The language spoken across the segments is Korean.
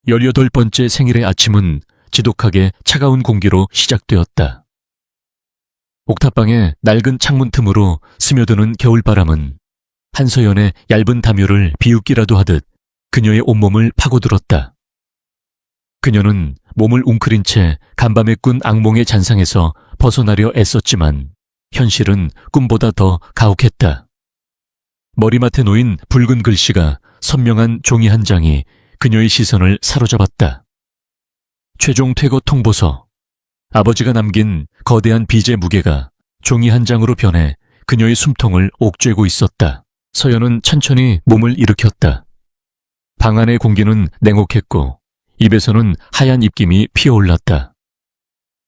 18번째 생일의 아침은 지독하게 차가운 공기로 시작되었다. 옥탑방의 낡은 창문 틈으로 스며드는 겨울바람은 한서연의 얇은 담요를 비웃기라도 하듯 그녀의 온몸을 파고들었다. 그녀는 몸을 웅크린 채 간밤에 꾼 악몽의 잔상에서 벗어나려 애썼지만 현실은 꿈보다 더 가혹했다. 머리맡에 놓인 붉은 글씨가 선명한 종이 한 장이 그녀의 시선을 사로잡았다. 최종 퇴거 통보서. 아버지가 남긴 거대한 빚의 무게가 종이 한 장으로 변해 그녀의 숨통을 옥죄고 있었다. 서연은 천천히 몸을 일으켰다. 방 안의 공기는 냉혹했고 입에서는 하얀 입김이 피어올랐다.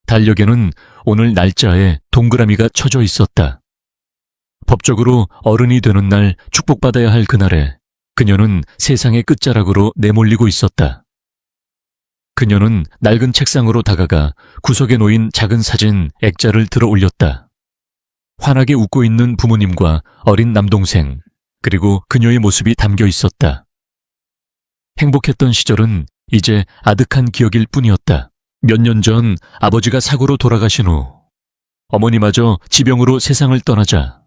달력에는 오늘 날짜에 동그라미가 쳐져 있었다. 법적으로 어른이 되는 날 축복받아야 할 그날에 그녀는 세상의 끝자락으로 내몰리고 있었다. 그녀는 낡은 책상으로 다가가 구석에 놓인 작은 사진 액자를 들어 올렸다. 환하게 웃고 있는 부모님과 어린 남동생, 그리고 그녀의 모습이 담겨 있었다. 행복했던 시절은 이제 아득한 기억일 뿐이었다. 몇 년 전 아버지가 사고로 돌아가신 후 어머니마저 지병으로 세상을 떠나자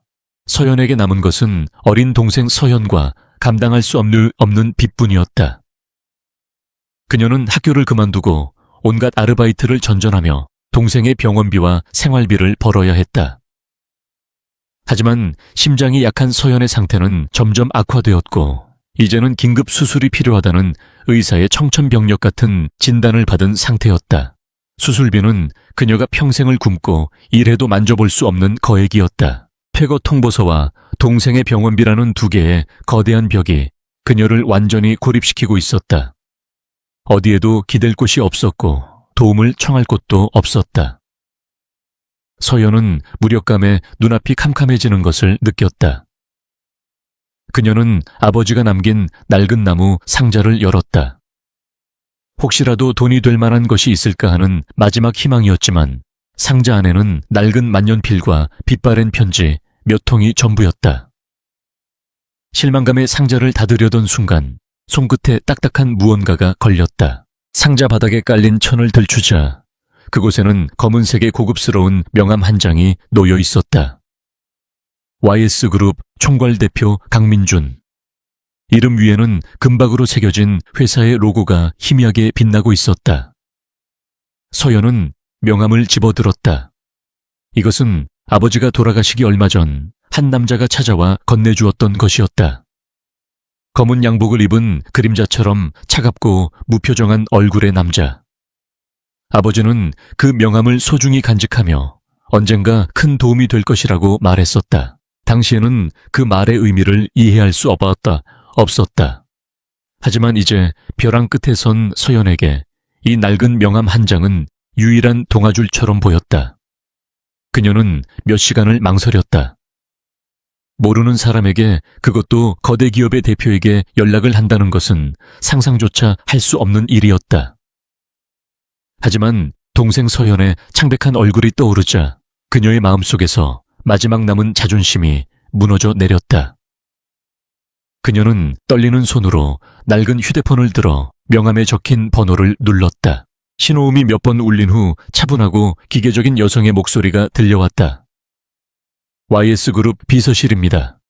서연에게 남은 것은 어린 동생 서연과 감당할 수 없는 빚뿐이었다. 그녀는 학교를 그만두고 온갖 아르바이트를 전전하며 동생의 병원비와 생활비를 벌어야 했다. 하지만 심장이 약한 서연의 상태는 점점 악화되었고 이제는 긴급 수술이 필요하다는 의사의 청천벽력 같은 진단을 받은 상태였다. 수술비는 그녀가 평생을 굶고 일해도 만져볼 수 없는 거액이었다. 퇴거 통보서와 동생의 병원비라는 두 개의 거대한 벽이 그녀를 완전히 고립시키고 있었다. 어디에도 기댈 곳이 없었고 도움을 청할 곳도 없었다. 서연은 무력감에 눈앞이 캄캄해지는 것을 느꼈다. 그녀는 아버지가 남긴 낡은 나무 상자를 열었다. 혹시라도 돈이 될 만한 것이 있을까 하는 마지막 희망이었지만 상자 안에는 낡은 만년필과 빛바랜 편지 몇 통이 전부였다. 실망감에 상자를 닫으려던 순간 손끝에 딱딱한 무언가가 걸렸다. 상자 바닥에 깔린 천을 들추자 그곳에는 검은색의 고급스러운 명함 한 장이 놓여 있었다. YS그룹 총괄 대표 강민준. 이름 위에는 금박으로 새겨진 회사의 로고가 희미하게 빛나고 있었다. 서연은 명함을 집어들었다. 이것은 아버지가 돌아가시기 얼마 전 한 남자가 찾아와 건네주었던 것이었다. 검은 양복을 입은 그림자처럼 차갑고 무표정한 얼굴의 남자. 아버지는 그 명함을 소중히 간직하며 언젠가 큰 도움이 될 것이라고 말했었다. 당시에는 그 말의 의미를 이해할 수 없었다. 하지만 이제 벼랑 끝에 선 서연에게 이 낡은 명함 한 장은 유일한 동아줄처럼 보였다. 그녀는 몇 시간을 망설였다. 모르는 사람에게, 그것도 거대 기업의 대표에게 연락을 한다는 것은 상상조차 할 수 없는 일이었다. 하지만 동생 서연의 창백한 얼굴이 떠오르자 그녀의 마음속에서 마지막 남은 자존심이 무너져 내렸다. 그녀는 떨리는 손으로 낡은 휴대폰을 들어 명함에 적힌 번호를 눌렀다. 신호음이 몇 번 울린 후 차분하고 기계적인 여성의 목소리가 들려왔다. YS그룹 비서실입니다.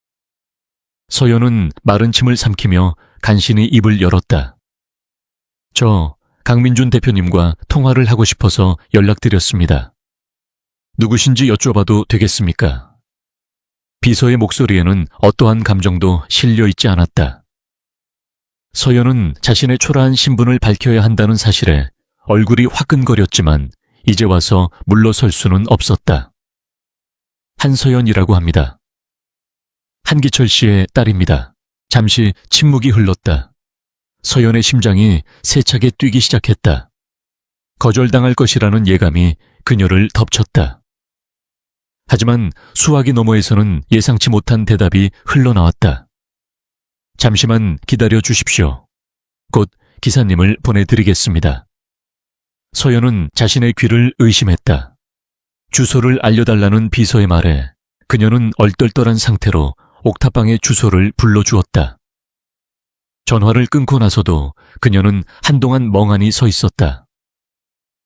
서연은 마른 침을 삼키며 간신히 입을 열었다. 저 강민준 대표님과 통화를 하고 싶어서 연락드렸습니다. 누구신지 여쭤봐도 되겠습니까? 비서의 목소리에는 어떠한 감정도 실려 있지 않았다. 서연은 자신의 초라한 신분을 밝혀야 한다는 사실에 얼굴이 화끈거렸지만 이제 와서 물러설 수는 없었다. 한서연이라고 합니다. 한기철 씨의 딸입니다. 잠시 침묵이 흘렀다. 서연의 심장이 세차게 뛰기 시작했다. 거절당할 것이라는 예감이 그녀를 덮쳤다. 하지만 수화기 너머에서는 예상치 못한 대답이 흘러나왔다. 잠시만 기다려 주십시오. 곧 기사님을 보내드리겠습니다. 서연은 자신의 귀를 의심했다. 주소를 알려달라는 비서의 말에 그녀는 얼떨떨한 상태로 옥탑방의 주소를 불러주었다. 전화를 끊고 나서도 그녀는 한동안 멍하니 서 있었다.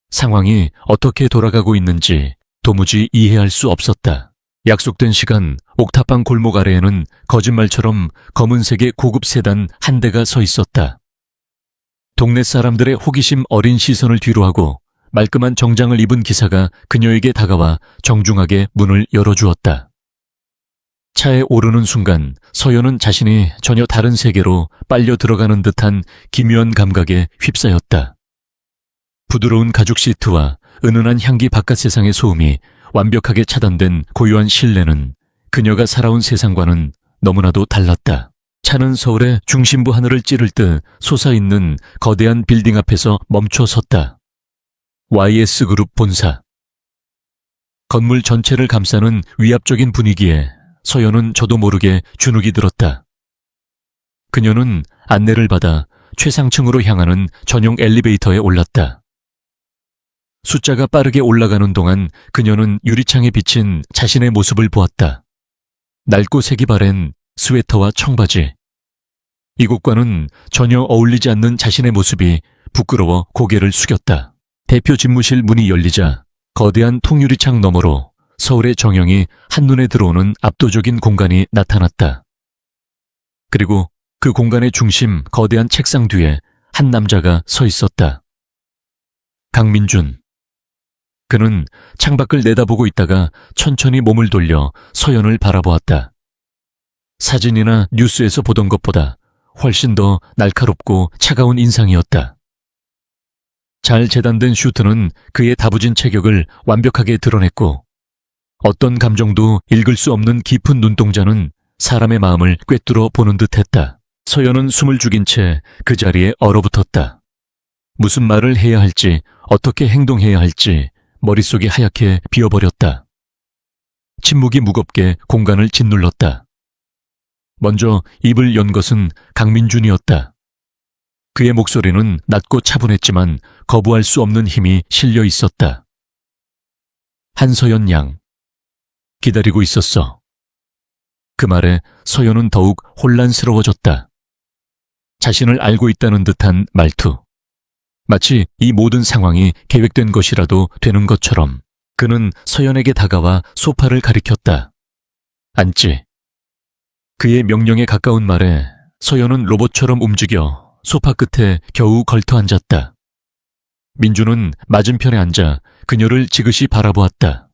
상황이 어떻게 돌아가고 있는지 도무지 이해할 수 없었다. 약속된 시간 옥탑방 골목 아래에는 거짓말처럼 검은색의 고급 세단 한 대가 서 있었다. 동네 사람들의 호기심 어린 시선을 뒤로하고 말끔한 정장을 입은 기사가 그녀에게 다가와 정중하게 문을 열어주었다. 차에 오르는 순간 서연은 자신이 전혀 다른 세계로 빨려 들어가는 듯한 기묘한 감각에 휩싸였다. 부드러운 가죽 시트와 은은한 향기 바깥 세상의 소음이 완벽하게 차단된 고요한 실내는 그녀가 살아온 세상과는 너무나도 달랐다. 차는 서울의 중심부 하늘을 찌를 듯 솟아있는 거대한 빌딩 앞에서 멈춰 섰다. YS그룹 본사. 건물 전체를 감싸는 위압적인 분위기에 서연은 저도 모르게 주눅이 들었다. 그녀는 안내를 받아 최상층으로 향하는 전용 엘리베이터에 올랐다. 숫자가 빠르게 올라가는 동안 그녀는 유리창에 비친 자신의 모습을 보았다. 낡고 색이 바랜 스웨터와 청바지. 이곳과는 전혀 어울리지 않는 자신의 모습이 부끄러워 고개를 숙였다. 대표 집무실 문이 열리자 거대한 통유리창 너머로 서울의 정형이 한눈에 들어오는 압도적인 공간이 나타났다. 그리고 그 공간의 중심 거대한 책상 뒤에 한 남자가 서 있었다. 강민준. 그는 창밖을 내다보고 있다가 천천히 몸을 돌려 서연을 바라보았다. 사진이나 뉴스에서 보던 것보다 훨씬 더 날카롭고 차가운 인상이었다. 잘 재단된 슈트는 그의 다부진 체격을 완벽하게 드러냈고 어떤 감정도 읽을 수 없는 깊은 눈동자는 사람의 마음을 꿰뚫어 보는 듯했다. 서연은 숨을 죽인 채 그 자리에 얼어붙었다. 무슨 말을 해야 할지 어떻게 행동해야 할지 머릿속이 하얗게 비어버렸다. 침묵이 무겁게 공간을 짓눌렀다. 먼저 입을 연 것은 강민준이었다. 그의 목소리는 낮고 차분했지만 거부할 수 없는 힘이 실려 있었다. 한서연 양. 기다리고 있었어. 그 말에 서연은 더욱 혼란스러워졌다. 자신을 알고 있다는 듯한 말투. 마치 이 모든 상황이 계획된 것이라도 되는 것처럼 그는 서연에게 다가와 소파를 가리켰다. 앉지. 그의 명령에 가까운 말에 서연은 로봇처럼 움직여 소파 끝에 겨우 걸터 앉았다. 민주는 맞은편에 앉아 그녀를 지그시 바라보았다.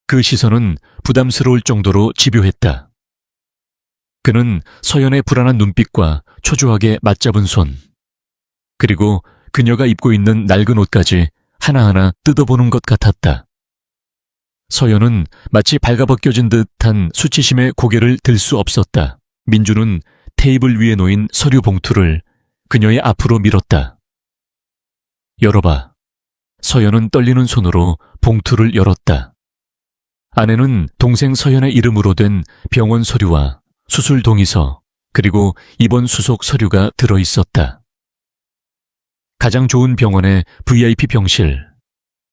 그 시선은 부담스러울 정도로 집요했다. 그는 서연의 불안한 눈빛과 초조하게 맞잡은 손, 그리고 그녀가 입고 있는 낡은 옷까지 하나하나 뜯어보는 것 같았다. 서연은 마치 발가벗겨진 듯한 수치심에 고개를 들 수 없었다. 민주는 테이블 위에 놓인 서류 봉투를 그녀의 앞으로 밀었다. 열어봐. 서연은 떨리는 손으로 봉투를 열었다. 안에는 동생 서연의 이름으로 된 병원 서류와 수술 동의서, 그리고 입원 수속 서류가 들어있었다. 가장 좋은 병원의 VIP 병실,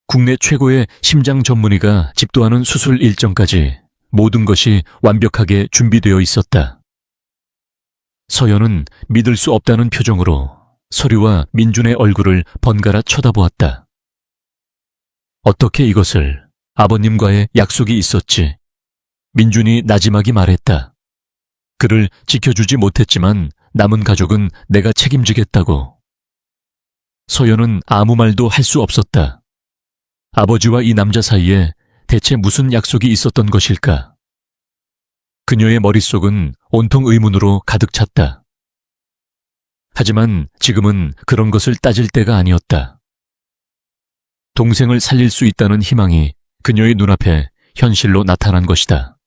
국내 최고의 심장 전문의가 집도하는 수술 일정까지 모든 것이 완벽하게 준비되어 있었다. 서연은 믿을 수 없다는 표정으로 서류와 민준의 얼굴을 번갈아 쳐다보았다. 어떻게 이것을? 아버님과의 약속이 있었지. 민준이 나지막이 말했다. 그를 지켜주지 못했지만 남은 가족은 내가 책임지겠다고. 서연은 아무 말도 할 수 없었다. 아버지와 이 남자 사이에 대체 무슨 약속이 있었던 것일까? 그녀의 머릿속은 온통 의문으로 가득 찼다. 하지만 지금은 그런 것을 따질 때가 아니었다. 동생을 살릴 수 있다는 희망이 그녀의 눈앞에 현실로 나타난 것이다.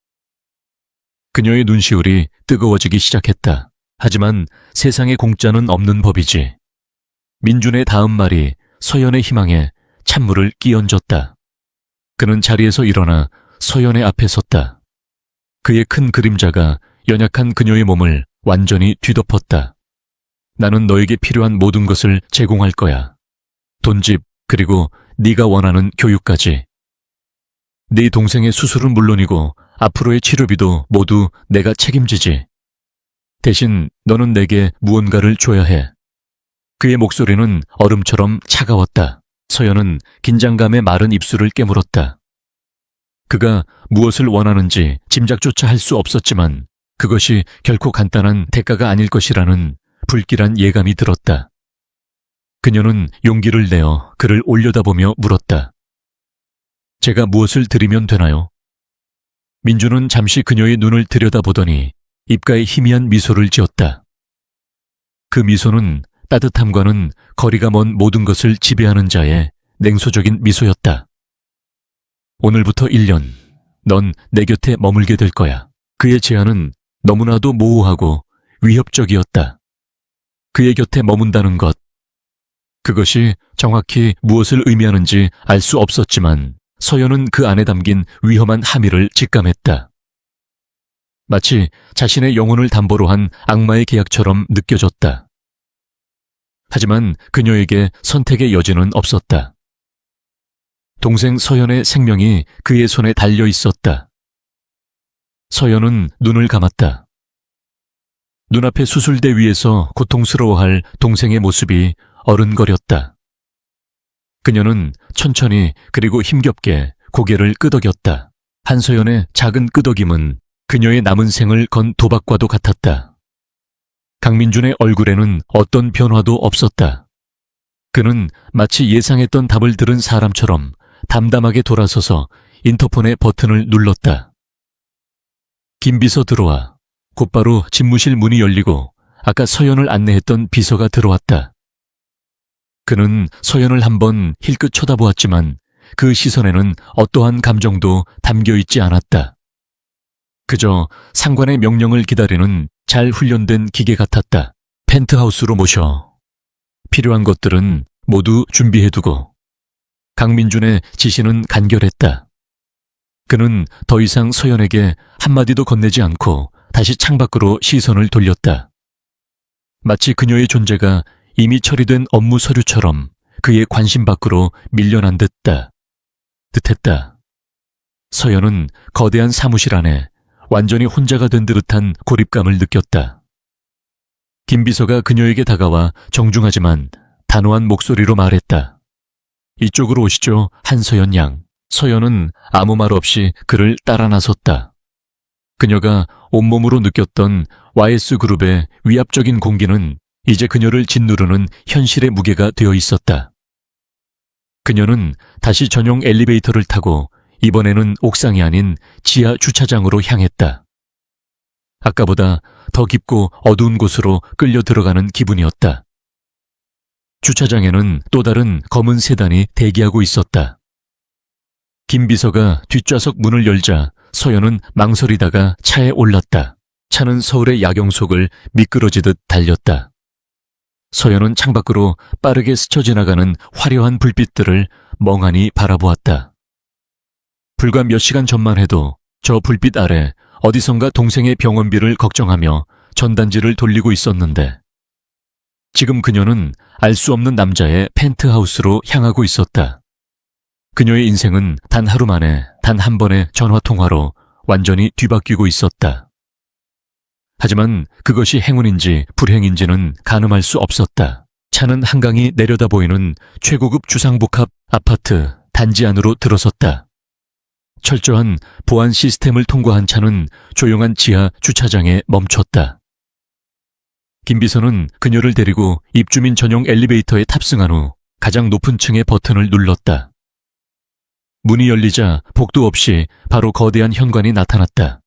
그녀의 눈시울이 뜨거워지기 시작했다. 하지만 세상에 공짜는 없는 법이지. 민준의 다음 말이 서연의 희망에 찬물을 끼얹었다. 그는 자리에서 일어나 서연의 앞에 섰다. 그의 큰 그림자가 연약한 그녀의 몸을 완전히 뒤덮었다. 나는 너에게 필요한 모든 것을 제공할 거야. 돈집, 그리고 네가 원하는 교육까지. 네 동생의 수술은 물론이고 앞으로의 치료비도 모두 내가 책임지지. 대신 너는 내게 무언가를 줘야 해. 그의 목소리는 얼음처럼 차가웠다. 서연은 긴장감에 마른 입술을 깨물었다. 그가 무엇을 원하는지 짐작조차 할 수 없었지만 그것이 결코 간단한 대가가 아닐 것이라는 불길한 예감이 들었다. 그녀는 용기를 내어 그를 올려다보며 물었다. 제가 무엇을 드리면 되나요? 민주는 잠시 그녀의 눈을 들여다보더니 입가에 희미한 미소를 지었다. 그 미소는 따뜻함과는 거리가 먼 모든 것을 지배하는 자의 냉소적인 미소였다. 오늘부터 1년, 넌 내 곁에 머물게 될 거야. 그의 제안은 너무나도 모호하고 위협적이었다. 그의 곁에 머문다는 것, 그것이 정확히 무엇을 의미하는지 알 수 없었지만 서연은 그 안에 담긴 위험한 함의를 직감했다. 마치 자신의 영혼을 담보로 한 악마의 계약처럼 느껴졌다. 하지만 그녀에게 선택의 여지는 없었다. 동생 서연의 생명이 그의 손에 달려 있었다. 서연은 눈을 감았다. 눈앞의 수술대 위에서 고통스러워할 동생의 모습이 어른거렸다. 그녀는 천천히 그리고 힘겹게 고개를 끄덕였다. 한서연의 작은 끄덕임은 그녀의 남은 생을 건 도박과도 같았다. 강민준의 얼굴에는 어떤 변화도 없었다. 그는 마치 예상했던 답을 들은 사람처럼 담담하게 돌아서서 인터폰의 버튼을 눌렀다. 김비서 들어와. 곧바로 집무실 문이 열리고 아까 서연을 안내했던 비서가 들어왔다. 그는 서연을 한번 힐끗 쳐다보았지만 그 시선에는 어떠한 감정도 담겨있지 않았다. 그저 상관의 명령을 기다리는 잘 훈련된 기계 같았다. 펜트하우스로 모셔. 필요한 것들은 모두 준비해두고. 강민준의 지시는 간결했다. 그는 더 이상 서연에게 한마디도 건네지 않고 다시 창밖으로 시선을 돌렸다. 마치 그녀의 존재가 이미 처리된 업무 서류처럼 그의 관심 밖으로 밀려난 듯했다. 서연은 거대한 사무실 안에 완전히 혼자가 된 듯한 고립감을 느꼈다. 김 비서가 그녀에게 다가와 정중하지만 단호한 목소리로 말했다. 이쪽으로 오시죠, 한서연 양. 서연은 아무 말 없이 그를 따라 나섰다. 그녀가 온몸으로 느꼈던 YS그룹의 위압적인 공기는 이제 그녀를 짓누르는 현실의 무게가 되어 있었다. 그녀는 다시 전용 엘리베이터를 타고 이번에는 옥상이 아닌 지하 주차장으로 향했다. 아까보다 더 깊고 어두운 곳으로 끌려 들어가는 기분이었다. 주차장에는 또 다른 검은 세단이 대기하고 있었다. 김 비서가 뒷좌석 문을 열자 서연은 망설이다가 차에 올랐다. 차는 서울의 야경 속을 미끄러지듯 달렸다. 서연은 창밖으로 빠르게 스쳐 지나가는 화려한 불빛들을 멍하니 바라보았다. 불과 몇 시간 전만 해도 저 불빛 아래 어디선가 동생의 병원비를 걱정하며 전단지를 돌리고 있었는데 지금 그녀는 알 수 없는 남자의 펜트하우스로 향하고 있었다. 그녀의 인생은 단 하루 만에 단 한 번의 전화통화로 완전히 뒤바뀌고 있었다. 하지만 그것이 행운인지 불행인지는 가늠할 수 없었다. 차는 한강이 내려다 보이는 최고급 주상복합 아파트 단지 안으로 들어섰다. 철저한 보안 시스템을 통과한 차는 조용한 지하 주차장에 멈췄다. 김 비서는 그녀를 데리고 입주민 전용 엘리베이터에 탑승한 후 가장 높은 층의 버튼을 눌렀다. 문이 열리자 복도 없이 바로 거대한 현관이 나타났다.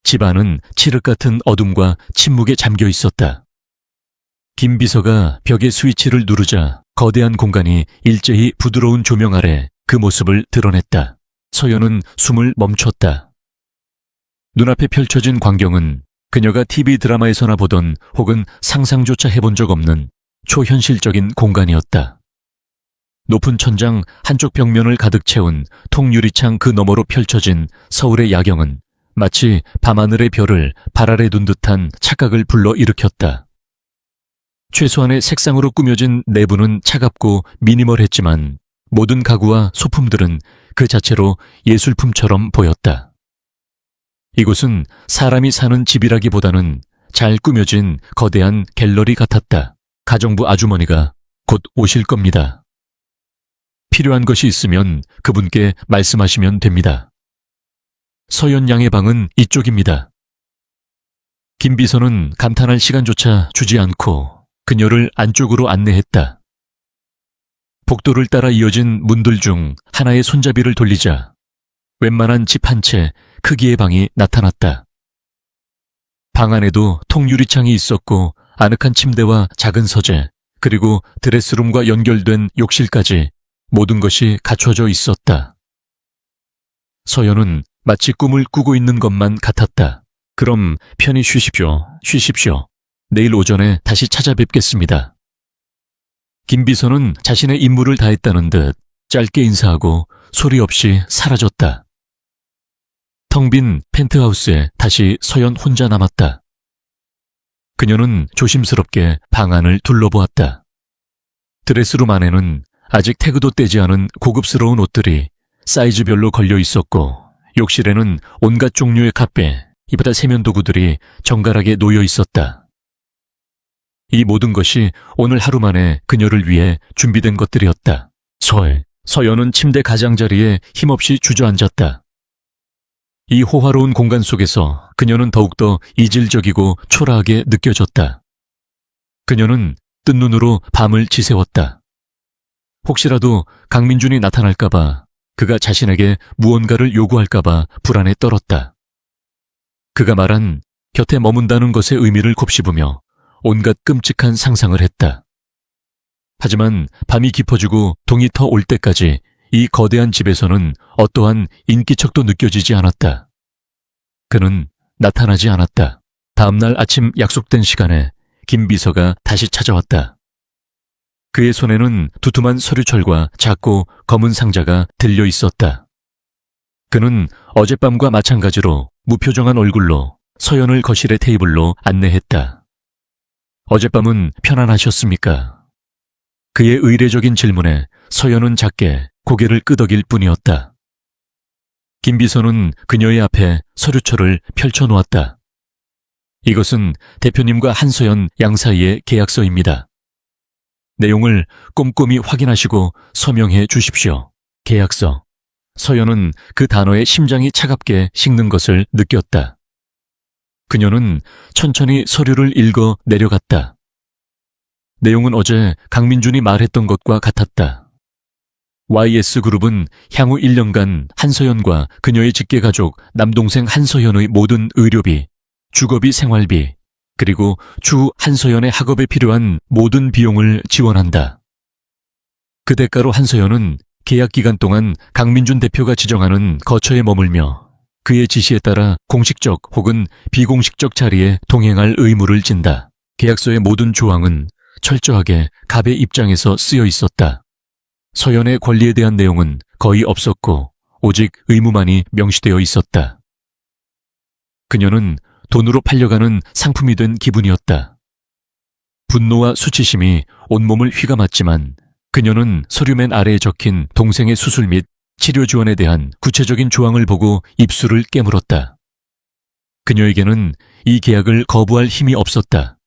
집 안은 칠흑 같은 어둠과 침묵에 잠겨 있었다. 김 비서가 벽의 스위치를 누르자 거대한 공간이 일제히 부드러운 조명 아래 그 모습을 드러냈다. 서연은 숨을 멈췄다. 눈앞에 펼쳐진 광경은 그녀가 TV 드라마에서나 보던 혹은 상상조차 해본 적 없는 초현실적인 공간이었다. 높은 천장 한쪽 벽면을 가득 채운 통유리창 그 너머로 펼쳐진 서울의 야경은 마치 밤하늘의 별을 발 아래 둔 듯한 착각을 불러일으켰다. 최소한의 색상으로 꾸며진 내부는 차갑고 미니멀했지만 모든 가구와 소품들은 그 자체로 예술품처럼 보였다. 이곳은 사람이 사는 집이라기보다는 잘 꾸며진 거대한 갤러리 같았다. 가정부 아주머니가 곧 오실 겁니다. 필요한 것이 있으면 그분께 말씀하시면 됩니다. 서연 양의 방은 이쪽입니다. 김 비서는 감탄할 시간조차 주지 않고 그녀를 안쪽으로 안내했다. 복도를 따라 이어진 문들 중 하나의 손잡이를 돌리자 웬만한 집 한 채 크기의 방이 나타났다. 방 안에도 통유리창이 있었고 아늑한 침대와 작은 서재, 그리고 드레스룸과 연결된 욕실까지 모든 것이 갖춰져 있었다. 서연은 마치 꿈을 꾸고 있는 것만 같았다. 그럼 편히 쉬십시오. 내일 오전에 다시 찾아뵙겠습니다. 김 비서는 자신의 임무를 다했다는 듯 짧게 인사하고 소리 없이 사라졌다. 텅 빈 펜트하우스에 다시 서연 혼자 남았다. 그녀는 조심스럽게 방 안을 둘러보았다. 드레스룸 안에는 아직 태그도 떼지 않은 고급스러운 옷들이 사이즈별로 걸려 있었고, 욕실에는 온갖 종류의 카페, 이보다 세면도구들이 정갈하게 놓여 있었다. 이 모든 것이 오늘 하루 만에 그녀를 위해 준비된 것들이었다. 서연은 침대 가장자리에 힘없이 주저앉았다. 이 호화로운 공간 속에서 그녀는 더욱더 이질적이고 초라하게 느껴졌다. 그녀는 뜬 눈으로 밤을 지새웠다. 혹시라도 강민준이 나타날까봐, 그가 자신에게 무언가를 요구할까봐 불안에 떨었다. 그가 말한 곁에 머문다는 것의 의미를 곱씹으며 온갖 끔찍한 상상을 했다. 하지만 밤이 깊어지고 동이 터 올 때까지 이 거대한 집에서는 어떠한 인기척도 느껴지지 않았다. 그는 나타나지 않았다. 다음날 아침 약속된 시간에 김 비서가 다시 찾아왔다. 그의 손에는 두툼한 서류철과 작고 검은 상자가 들려 있었다. 그는 어젯밤과 마찬가지로 무표정한 얼굴로 서연을 거실의 테이블로 안내했다. 어젯밤은 편안하셨습니까? 그의 의례적인 질문에 서연은 작게 고개를 끄덕일 뿐이었다. 김 비서는 그녀의 앞에 서류철을 펼쳐놓았다. 이것은 대표님과 한서연 양 사이의 계약서입니다. 내용을 꼼꼼히 확인하시고 서명해 주십시오. 계약서. 서연은 그 단어에 심장이 차갑게 식는 것을 느꼈다. 그녀는 천천히 서류를 읽어 내려갔다. 내용은 어제 강민준이 말했던 것과 같았다. YS그룹은 향후 1년간 한서연과 그녀의 직계가족 남동생 한서연의 모든 의료비, 주거비, 생활비, 그리고 추후 한서연의 학업에 필요한 모든 비용을 지원한다. 그 대가로 한서연은 계약 기간 동안 강민준 대표가 지정하는 거처에 머물며 그의 지시에 따라 공식적 혹은 비공식적 자리에 동행할 의무를 진다. 계약서의 모든 조항은 철저하게 갑의 입장에서 쓰여 있었다. 서연의 권리에 대한 내용은 거의 없었고 오직 의무만이 명시되어 있었다. 그녀는 돈으로 팔려가는 상품이 된 기분이었다. 분노와 수치심이 온몸을 휘감았지만 그녀는 서류맨 아래에 적힌 동생의 수술 및 치료 지원에 대한 구체적인 조항을 보고 입술을 깨물었다. 그녀에게는 이 계약을 거부할 힘이 없었다.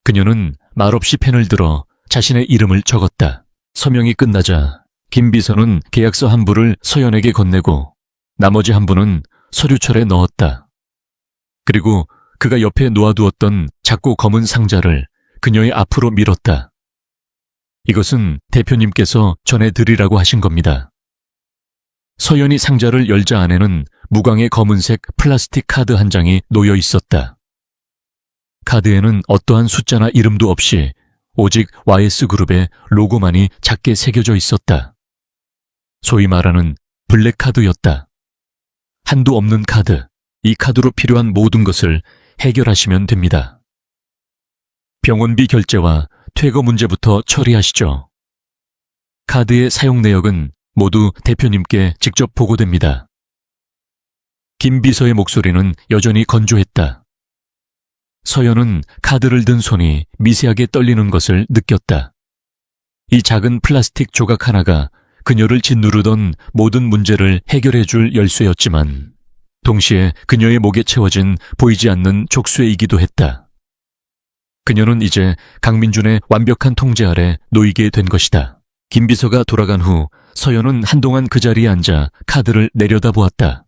그녀는 말없이 펜을 들어 자신의 이름을 적었다. 서명이 끝나자 김 비서는 계약서 한 부를 서연에게 건네고 나머지 한 부는 서류철에 넣었다. 그리고 그가 옆에 놓아두었던 작고 검은 상자를 그녀의 앞으로 밀었다. 이것은 대표님께서 전해드리라고 하신 겁니다. 서연이 상자를 열자 안에는 무광의 검은색 플라스틱 카드 한 장이 놓여 있었다. 카드에는 어떠한 숫자나 이름도 없이 오직 YS그룹의 로고만이 작게 새겨져 있었다. 소위 말하는 블랙카드였다. 한도 없는 카드, 이 카드로 필요한 모든 것을 해결하시면 됩니다. 병원비 결제와 퇴거 문제부터 처리하시죠. 카드의 사용 내역은 모두 대표님께 직접 보고됩니다. 김 비서의 목소리는 여전히 건조했다. 서연은 카드를 든 손이 미세하게 떨리는 것을 느꼈다. 이 작은 플라스틱 조각 하나가 그녀를 짓누르던 모든 문제를 해결해 줄 열쇠였지만 동시에 그녀의 목에 채워진 보이지 않는 족쇄이기도 했다. 그녀는 이제 강민준의 완벽한 통제 아래 놓이게 된 것이다. 김 비서가 돌아간 후 서연은 한동안 그 자리에 앉아 카드를 내려다보았다.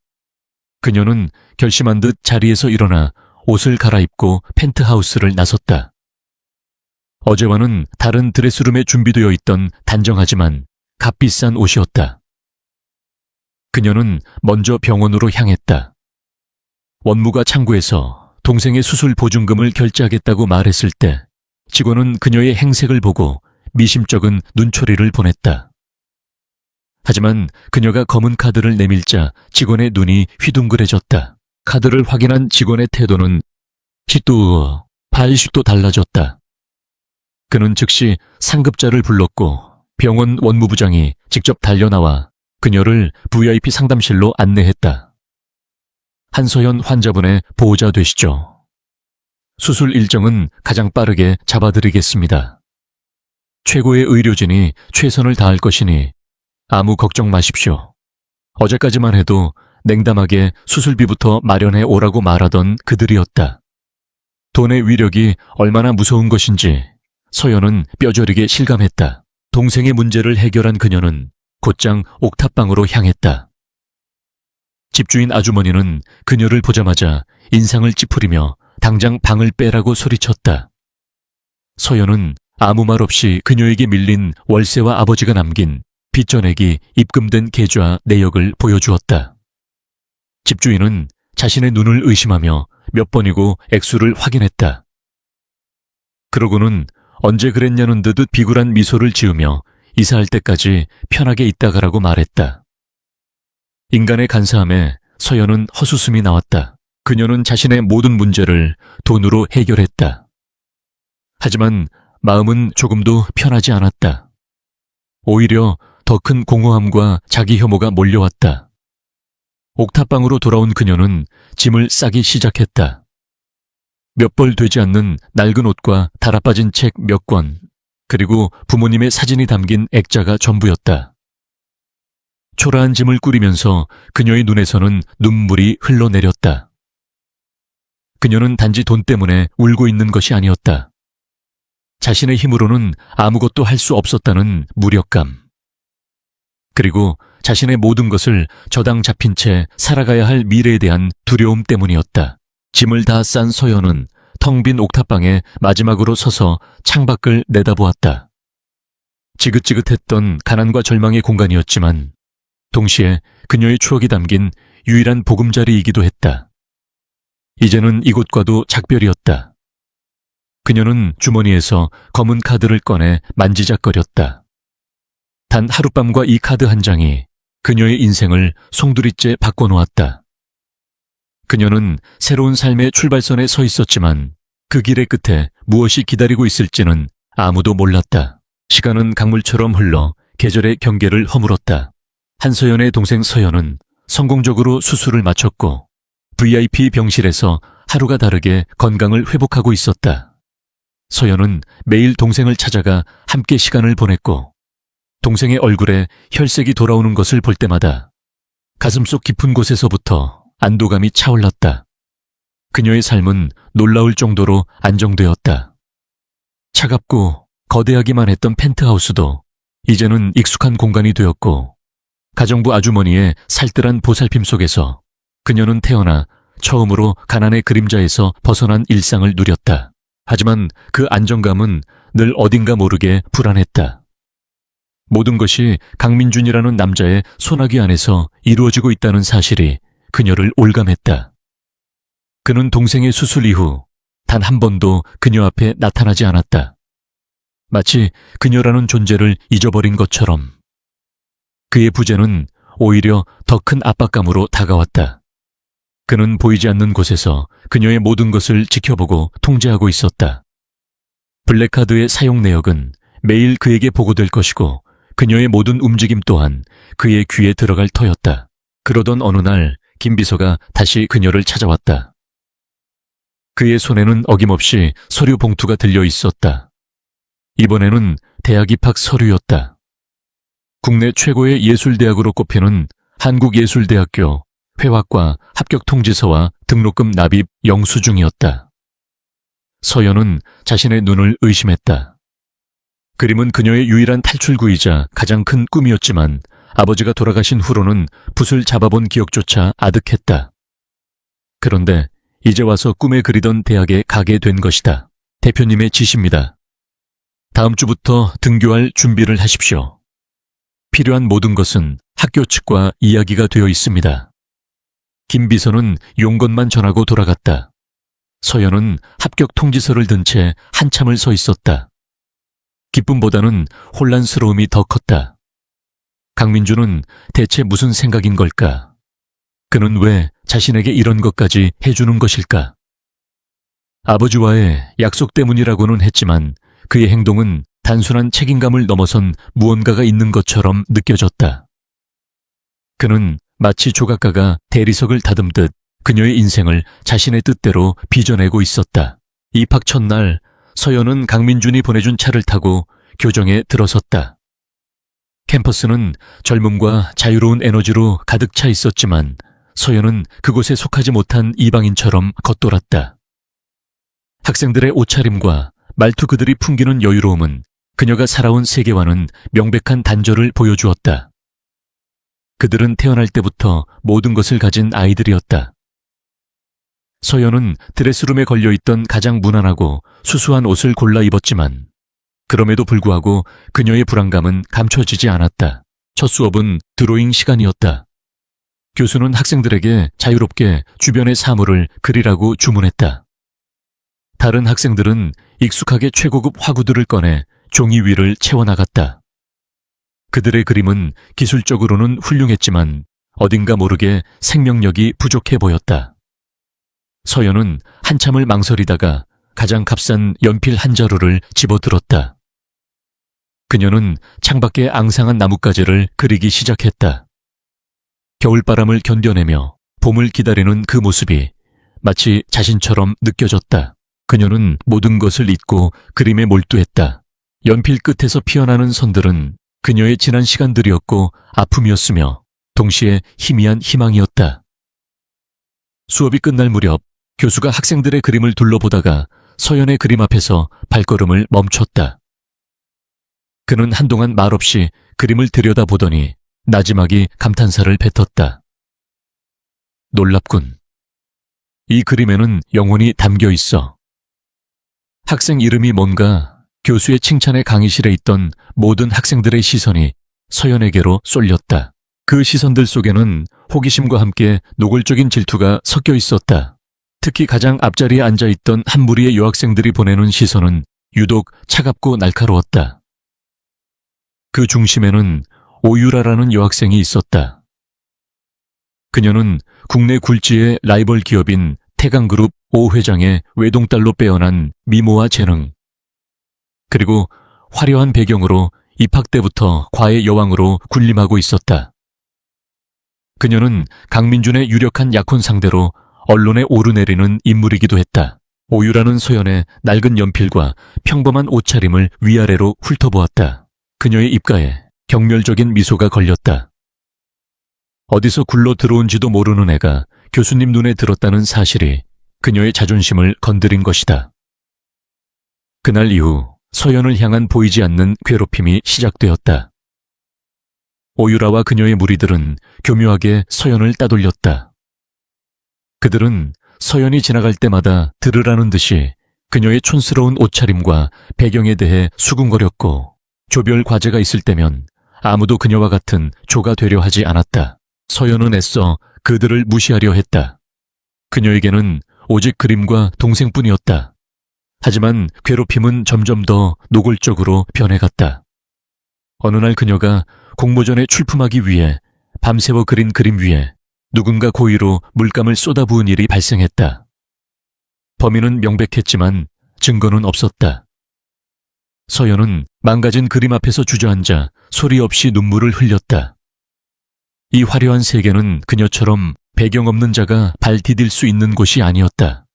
그녀는 결심한 듯 자리에서 일어나 옷을 갈아입고 펜트하우스를 나섰다. 어제와는 다른 드레스룸에 준비되어 있던 단정하지만 값비싼 옷이었다. 그녀는 먼저 병원으로 향했다. 원무가 창구에서 동생의 수술 보증금을 결제하겠다고 말했을 때 직원은 그녀의 행색을 보고 미심쩍은 눈초리를 보냈다. 하지만 그녀가 검은 카드를 내밀자 직원의 눈이 휘둥그레졌다. 카드를 확인한 직원의 태도는 시도 발시도 달라졌다. 그는 즉시 상급자를 불렀고 병원 원무부장이 직접 달려나와 그녀를 VIP 상담실로 안내했다. 한서연 환자분의 보호자 되시죠. 수술 일정은 가장 빠르게 잡아드리겠습니다. 최고의 의료진이 최선을 다할 것이니 아무 걱정 마십시오. 어제까지만 해도 냉담하게 수술비부터 마련해 오라고 말하던 그들이었다. 돈의 위력이 얼마나 무서운 것인지 서연은 뼈저리게 실감했다. 동생의 문제를 해결한 그녀는 곧장 옥탑방으로 향했다. 집주인 아주머니는 그녀를 보자마자 인상을 찌푸리며 당장 방을 빼라고 소리쳤다. 서연은 아무 말 없이 그녀에게 밀린 월세와 아버지가 남긴 빚전액이 입금된 계좌 내역을 보여주었다. 집주인은 자신의 눈을 의심하며 몇 번이고 액수를 확인했다. 그러고는 언제 그랬냐는 듯 비굴한 미소를 지으며 이사할 때까지 편하게 있다가라고 말했다. 인간의 간사함에 서연은 헛웃음이 나왔다. 그녀는 자신의 모든 문제를 돈으로 해결했다. 하지만 마음은 조금도 편하지 않았다. 오히려 더 큰 공허함과 자기 혐오가 몰려왔다. 옥탑방으로 돌아온 그녀는 짐을 싸기 시작했다. 몇 벌 되지 않는 낡은 옷과 달아빠진 책 몇 권, 그리고 부모님의 사진이 담긴 액자가 전부였다. 초라한 짐을 꾸리면서 그녀의 눈에서는 눈물이 흘러내렸다. 그녀는 단지 돈 때문에 울고 있는 것이 아니었다. 자신의 힘으로는 아무것도 할 수 없었다는 무력감. 그리고 자신의 모든 것을 저당 잡힌 채 살아가야 할 미래에 대한 두려움 때문이었다. 짐을 다 싼 서연은 텅 빈 옥탑방에 마지막으로 서서 창밖을 내다보았다. 지긋지긋했던 가난과 절망의 공간이었지만 동시에 그녀의 추억이 담긴 유일한 보금자리이기도 했다. 이제는 이곳과도 작별이었다. 그녀는 주머니에서 검은 카드를 꺼내 만지작거렸다. 단 하룻밤과 이 카드 한 장이 그녀의 인생을 송두리째 바꿔놓았다. 그녀는 새로운 삶의 출발선에 서 있었지만 그 길의 끝에 무엇이 기다리고 있을지는 아무도 몰랐다. 시간은 강물처럼 흘러 계절의 경계를 허물었다. 한서연의 동생 서연은 성공적으로 수술을 마쳤고 VIP 병실에서 하루가 다르게 건강을 회복하고 있었다. 서연은 매일 동생을 찾아가 함께 시간을 보냈고 동생의 얼굴에 혈색이 돌아오는 것을 볼 때마다 가슴속 깊은 곳에서부터 안도감이 차올랐다. 그녀의 삶은 놀라울 정도로 안정되었다. 차갑고 거대하기만 했던 펜트하우스도 이제는 익숙한 공간이 되었고 가정부 아주머니의 살뜰한 보살핌 속에서 그녀는 태어나 처음으로 가난의 그림자에서 벗어난 일상을 누렸다. 하지만 그 안정감은 늘 어딘가 모르게 불안했다. 모든 것이 강민준이라는 남자의 소나기 안에서 이루어지고 있다는 사실이 그녀를 올감했다. 그는 동생의 수술 이후 단 한 번도 그녀 앞에 나타나지 않았다. 마치 그녀라는 존재를 잊어버린 것처럼. 그의 부재는 오히려 더 큰 압박감으로 다가왔다. 그는 보이지 않는 곳에서 그녀의 모든 것을 지켜보고 통제하고 있었다. 블랙카드의 사용 내역은 매일 그에게 보고될 것이고 그녀의 모든 움직임 또한 그의 귀에 들어갈 터였다. 그러던 어느 날 김 비서가 다시 그녀를 찾아왔다. 그의 손에는 어김없이 서류 봉투가 들려 있었다. 이번에는 대학 입학 서류였다. 국내 최고의 예술대학으로 꼽히는 한국예술대학교 회화과 합격 통지서와 등록금 납입 영수증이었다. 서연은 자신의 눈을 의심했다. 그림은 그녀의 유일한 탈출구이자 가장 큰 꿈이었지만 아버지가 돌아가신 후로는 붓을 잡아본 기억조차 아득했다. 그런데 이제 와서 꿈에 그리던 대학에 가게 된 것이다. 대표님의 지시입니다. 다음 주부터 등교할 준비를 하십시오. 필요한 모든 것은 학교 측과 이야기가 되어 있습니다. 김 비서는 용건만 전하고 돌아갔다. 서연은 합격 통지서를 든 채 한참을 서 있었다. 기쁨보다는 혼란스러움이 더 컸다. 강민주는 대체 무슨 생각인 걸까? 그는 왜 자신에게 이런 것까지 해주는 것일까? 아버지와의 약속 때문이라고는 했지만 그의 행동은 단순한 책임감을 넘어선 무언가가 있는 것처럼 느껴졌다. 그는 마치 조각가가 대리석을 다듬듯 그녀의 인생을 자신의 뜻대로 빚어내고 있었다. 입학 첫날 서연은 강민준이 보내준 차를 타고 교정에 들어섰다. 캠퍼스는 젊음과 자유로운 에너지로 가득 차 있었지만 서연은 그곳에 속하지 못한 이방인처럼 겉돌았다. 학생들의 옷차림과 말투 그들이 풍기는 여유로움은 그녀가 살아온 세계와는 명백한 단절을 보여주었다. 그들은 태어날 때부터 모든 것을 가진 아이들이었다. 서연은 드레스룸에 걸려있던 가장 무난하고 수수한 옷을 골라 입었지만 그럼에도 불구하고 그녀의 불안감은 감춰지지 않았다. 첫 수업은 드로잉 시간이었다. 교수는 학생들에게 자유롭게 주변의 사물을 그리라고 주문했다. 다른 학생들은 익숙하게 최고급 화구들을 꺼내 종이 위를 채워나갔다. 그들의 그림은 기술적으로는 훌륭했지만 어딘가 모르게 생명력이 부족해 보였다. 서연은 한참을 망설이다가 가장 값싼 연필 한 자루를 집어들었다. 그녀는 창밖의 앙상한 나뭇가지를 그리기 시작했다. 겨울바람을 견뎌내며 봄을 기다리는 그 모습이 마치 자신처럼 느껴졌다. 그녀는 모든 것을 잊고 그림에 몰두했다. 연필 끝에서 피어나는 선들은 그녀의 지난 시간들이었고 아픔이었으며 동시에 희미한 희망이었다. 수업이 끝날 무렵 교수가 학생들의 그림을 둘러보다가 서연의 그림 앞에서 발걸음을 멈췄다. 그는 한동안 말없이 그림을 들여다보더니 나지막이 감탄사를 뱉었다. 놀랍군. 이 그림에는 영혼이 담겨 있어. 학생 이름이 뭔가 교수의 칭찬에 강의실에 있던 모든 학생들의 시선이 서연에게로 쏠렸다. 그 시선들 속에는 호기심과 함께 노골적인 질투가 섞여 있었다. 특히 가장 앞자리에 앉아있던 한 무리의 여학생들이 보내는 시선은 유독 차갑고 날카로웠다. 그 중심에는 오유라라는 여학생이 있었다. 그녀는 국내 굴지의 라이벌 기업인 태강그룹 오 회장의 외동딸로 빼어난 미모와 재능, 그리고 화려한 배경으로 입학 때부터 과의 여왕으로 군림하고 있었다. 그녀는 강민준의 유력한 약혼 상대로 언론에 오르내리는 인물이기도 했다. 오유라는 서연의 낡은 연필과 평범한 옷차림을 위아래로 훑어보았다. 그녀의 입가에 경멸적인 미소가 걸렸다. 어디서 굴러 들어온지도 모르는 애가 교수님 눈에 들었다는 사실이 그녀의 자존심을 건드린 것이다. 그날 이후 서연을 향한 보이지 않는 괴롭힘이 시작되었다. 오유라와 그녀의 무리들은 교묘하게 서연을 따돌렸다. 그들은 서연이 지나갈 때마다 들으라는 듯이 그녀의 촌스러운 옷차림과 배경에 대해 수군거렸고 조별 과제가 있을 때면 아무도 그녀와 같은 조가 되려 하지 않았다. 서연은 애써 그들을 무시하려 했다. 그녀에게는 오직 그림과 동생뿐이었다. 하지만 괴롭힘은 점점 더 노골적으로 변해갔다. 어느 날 그녀가 공모전에 출품하기 위해 밤새워 그린 그림 위에 누군가 고의로 물감을 쏟아부은 일이 발생했다. 범인은 명백했지만 증거는 없었다. 서연은 망가진 그림 앞에서 주저앉아 소리 없이 눈물을 흘렸다. 이 화려한 세계는 그녀처럼 배경 없는 자가 발 디딜 수 있는 곳이 아니었다.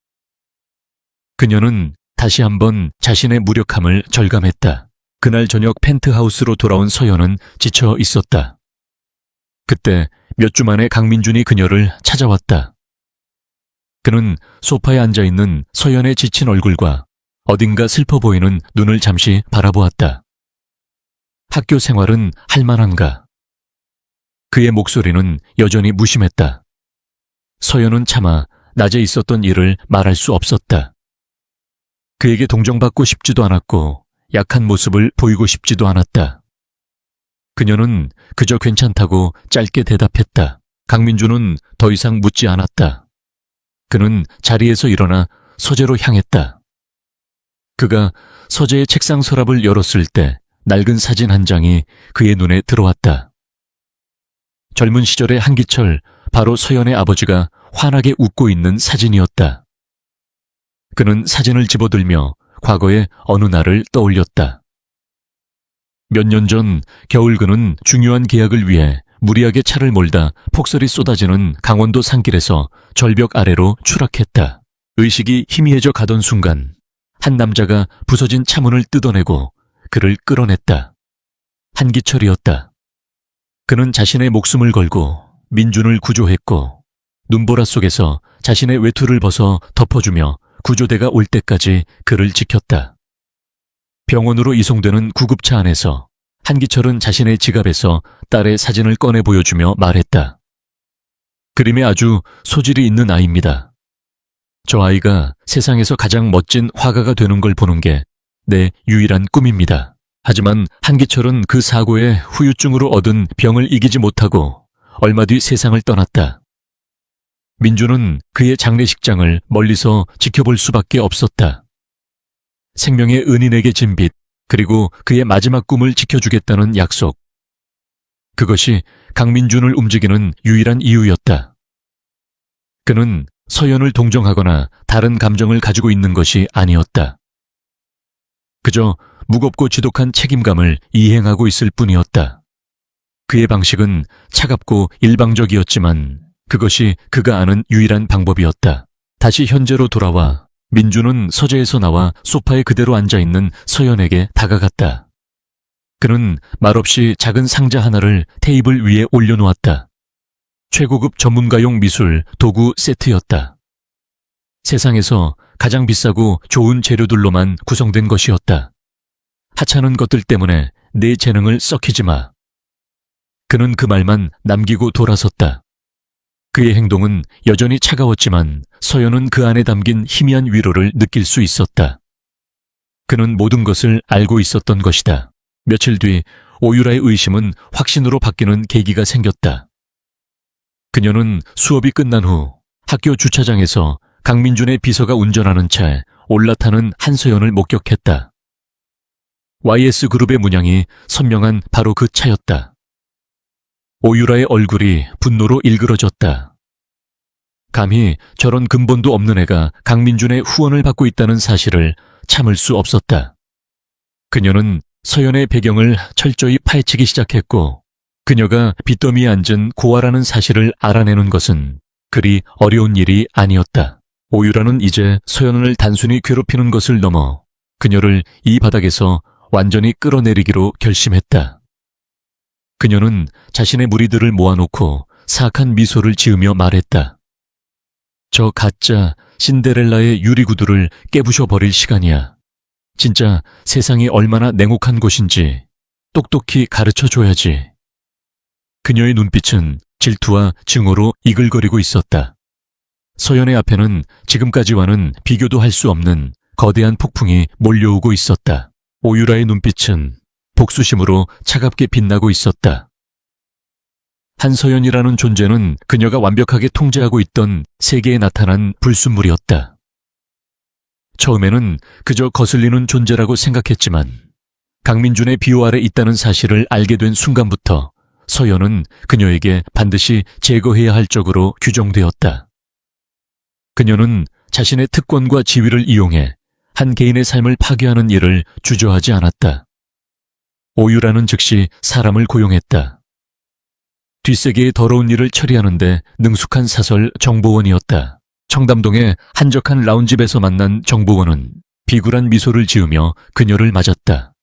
그녀는 다시 한번 자신의 무력함을 절감했다. 그날 저녁 펜트하우스로 돌아온 서연은 지쳐 있었다. 그때 몇 주 만에 강민준이 그녀를 찾아왔다. 그는 소파에 앉아있는 서연의 지친 얼굴과 어딘가 슬퍼 보이는 눈을 잠시 바라보았다. 학교 생활은 할만한가? 그의 목소리는 여전히 무심했다. 서연은 차마 낮에 있었던 일을 말할 수 없었다. 그에게 동정받고 싶지도 않았고 약한 모습을 보이고 싶지도 않았다. 그녀는 그저 괜찮다고 짧게 대답했다. 강민주는 더 이상 묻지 않았다. 그는 자리에서 일어나 서재로 향했다. 그가 서재의 책상 서랍을 열었을 때 낡은 사진 한 장이 그의 눈에 들어왔다. 젊은 시절의 한기철, 바로 서연의 아버지가 환하게 웃고 있는 사진이었다. 그는 사진을 집어들며 과거의 어느 날을 떠올렸다. 몇 년 전 겨울 그는 중요한 계약을 위해 무리하게 차를 몰다 폭설이 쏟아지는 강원도 산길에서 절벽 아래로 추락했다. 의식이 희미해져 가던 순간 한 남자가 부서진 차문을 뜯어내고 그를 끌어냈다. 한기철이었다. 그는 자신의 목숨을 걸고 민준을 구조했고 눈보라 속에서 자신의 외투를 벗어 덮어주며 구조대가 올 때까지 그를 지켰다. 병원으로 이송되는 구급차 안에서 한기철은 자신의 지갑에서 딸의 사진을 꺼내 보여주며 말했다. 그림에 아주 소질이 있는 아이입니다. 저 아이가 세상에서 가장 멋진 화가가 되는 걸 보는 게 내 유일한 꿈입니다. 하지만 한기철은 그 사고에 후유증으로 얻은 병을 이기지 못하고 얼마 뒤 세상을 떠났다. 민주는 그의 장례식장을 멀리서 지켜볼 수밖에 없었다. 생명의 은인에게 진 빚, 그리고 그의 마지막 꿈을 지켜주겠다는 약속. 그것이 강민준을 움직이는 유일한 이유였다. 그는 서연을 동정하거나 다른 감정을 가지고 있는 것이 아니었다. 그저 무겁고 지독한 책임감을 이행하고 있을 뿐이었다. 그의 방식은 차갑고 일방적이었지만 그것이 그가 아는 유일한 방법이었다. 다시 현재로 돌아와 민주는 서재에서 나와 소파에 그대로 앉아있는 서연에게 다가갔다. 그는 말없이 작은 상자 하나를 테이블 위에 올려놓았다. 최고급 전문가용 미술 도구 세트였다. 세상에서 가장 비싸고 좋은 재료들로만 구성된 것이었다. 하찮은 것들 때문에 내 재능을 썩히지 마. 그는 그 말만 남기고 돌아섰다. 그의 행동은 여전히 차가웠지만 서연은 그 안에 담긴 희미한 위로를 느낄 수 있었다. 그는 모든 것을 알고 있었던 것이다. 며칠 뒤 오유라의 의심은 확신으로 바뀌는 계기가 생겼다. 그녀는 수업이 끝난 후 학교 주차장에서 강민준의 비서가 운전하는 차에 올라타는 한서연을 목격했다. YS그룹의 문양이 선명한 바로 그 차였다. 오유라의 얼굴이 분노로 일그러졌다. 감히 저런 근본도 없는 애가 강민준의 후원을 받고 있다는 사실을 참을 수 없었다. 그녀는 서연의 배경을 철저히 파헤치기 시작했고 그녀가 빚더미에 앉은 고아라는 사실을 알아내는 것은 그리 어려운 일이 아니었다. 오유라는 이제 서연을 단순히 괴롭히는 것을 넘어 그녀를 이 바닥에서 완전히 끌어내리기로 결심했다. 그녀는 자신의 무리들을 모아놓고 사악한 미소를 지으며 말했다. 저 가짜 신데렐라의 유리구두를 깨부셔 버릴 시간이야. 진짜 세상이 얼마나 냉혹한 곳인지 똑똑히 가르쳐줘야지. 그녀의 눈빛은 질투와 증오로 이글거리고 있었다. 서연의 앞에는 지금까지와는 비교도 할 수 없는 거대한 폭풍이 몰려오고 있었다. 오유라의 눈빛은 복수심으로 차갑게 빛나고 있었다. 한서연이라는 존재는 그녀가 완벽하게 통제하고 있던 세계에 나타난 불순물이었다. 처음에는 그저 거슬리는 존재라고 생각했지만 강민준의 비호 아래 있다는 사실을 알게 된 순간부터 서연은 그녀에게 반드시 제거해야 할 적으로 규정되었다. 그녀는 자신의 특권과 지위를 이용해 한 개인의 삶을 파괴하는 일을 주저하지 않았다. 오유라는 즉시 사람을 고용했다. 뒷세계의 더러운 일을 처리하는데 능숙한 사설 정보원이었다. 청담동의 한적한 라운집에서 만난 정보원은 비굴한 미소를 지으며 그녀를 맞았다.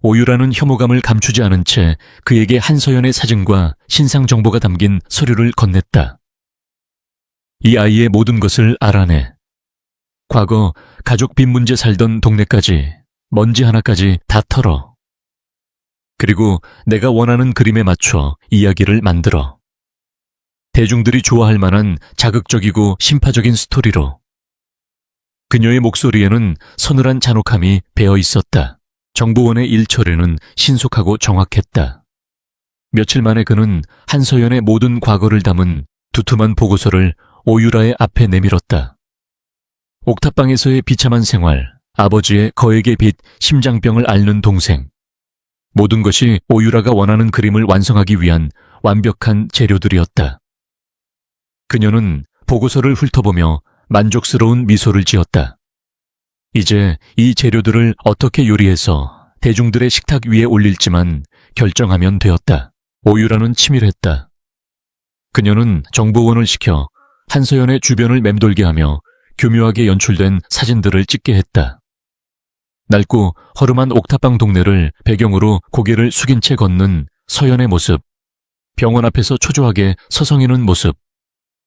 오유라는 혐오감을 감추지 않은 채 그에게 한서연의 사진과 신상 정보가 담긴 서류를 건넸다. 이 아이의 모든 것을 알아내. 과거 가족 빚 문제 살던 동네까지, 먼지 하나까지 다 털어. 그리고 내가 원하는 그림에 맞춰 이야기를 만들어. 대중들이 좋아할 만한 자극적이고 심파적인 스토리로. 그녀의 목소리에는 서늘한 잔혹함이 배어 있었다. 정보원의 일 처리는 신속하고 정확했다. 며칠 만에 그는 한서연의 모든 과거를 담은 두툼한 보고서를 오유라의 앞에 내밀었다. 옥탑방에서의 비참한 생활, 아버지의 거액의 빚, 심장병을 앓는 동생. 모든 것이 오유라가 원하는 그림을 완성하기 위한 완벽한 재료들이었다. 그녀는 보고서를 훑어보며 만족스러운 미소를 지었다. 이제 이 재료들을 어떻게 요리해서 대중들의 식탁 위에 올릴지만 결정하면 되었다. 오유라는 치밀했다. 그녀는 정보원을 시켜 한서연의 주변을 맴돌게 하며 교묘하게 연출된 사진들을 찍게 했다. 낡고 허름한 옥탑방 동네를 배경으로 고개를 숙인 채 걷는 서연의 모습, 병원 앞에서 초조하게 서성이는 모습,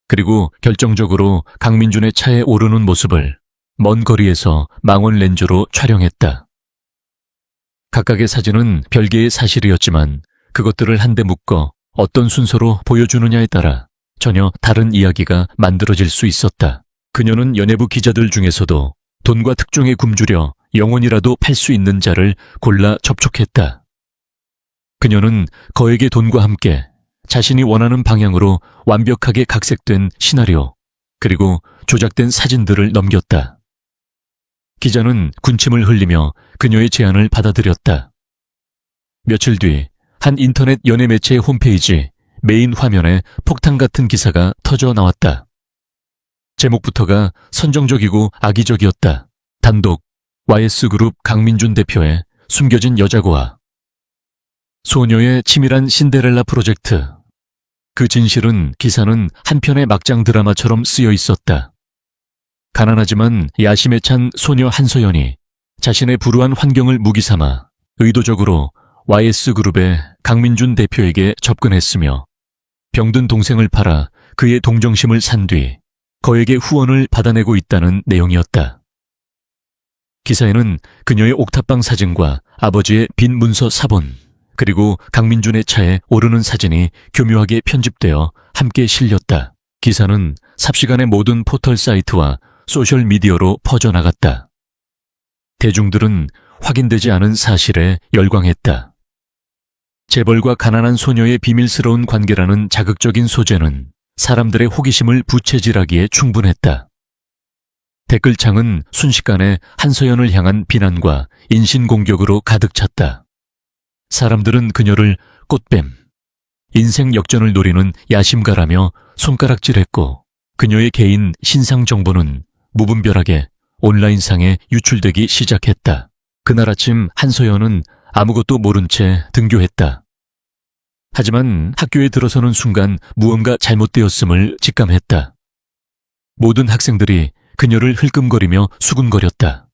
그리고 결정적으로 강민준의 차에 오르는 모습을 먼 거리에서 망원 렌즈로 촬영했다. 각각의 사진은 별개의 사실이었지만 그것들을 한데 묶어 어떤 순서로 보여주느냐에 따라 전혀 다른 이야기가 만들어질 수 있었다. 그녀는 연예부 기자들 중에서도 돈과 특종에 굶주려 영혼이라도 팔 수 있는 자를 골라 접촉했다. 그녀는 거액의 돈과 함께 자신이 원하는 방향으로 완벽하게 각색된 시나리오, 그리고 조작된 사진들을 넘겼다. 기자는 군침을 흘리며 그녀의 제안을 받아들였다. 며칠 뒤 한 인터넷 연예 매체의 홈페이지 메인 화면에 폭탄 같은 기사가 터져 나왔다. 제목부터가 선정적이고 악의적이었다. 단독 YS그룹 강민준 대표의 숨겨진 여자고아. 소녀의 치밀한 신데렐라 프로젝트. 그 진실은 기사는 한 편의 막장 드라마처럼 쓰여 있었다. 가난하지만 야심에 찬 소녀 한서연이 자신의 불우한 환경을 무기 삼아 의도적으로 YS그룹의 강민준 대표에게 접근했으며 병든 동생을 팔아 그의 동정심을 산 뒤 거액의 후원을 받아내고 있다는 내용이었다. 기사에는 그녀의 옥탑방 사진과 아버지의 빈 문서 사본, 그리고 강민준의 차에 오르는 사진이 교묘하게 편집되어 함께 실렸다. 기사는 삽시간에 모든 포털 사이트와 소셜미디어로 퍼져나갔다. 대중들은 확인되지 않은 사실에 열광했다. 재벌과 가난한 소녀의 비밀스러운 관계라는 자극적인 소재는 사람들의 호기심을 부채질하기에 충분했다. 댓글창은 순식간에 한서연을 향한 비난과 인신공격으로 가득 찼다. 사람들은 그녀를 꽃뱀, 인생 역전을 노리는 야심가라며 손가락질했고 그녀의 개인 신상 정보는 무분별하게 온라인상에 유출되기 시작했다. 그날 아침 한서연은 아무것도 모른 채 등교했다. 하지만 학교에 들어서는 순간 무언가 잘못되었음을 직감했다. 모든 학생들이 그녀를 흘끔거리며 수군거렸다.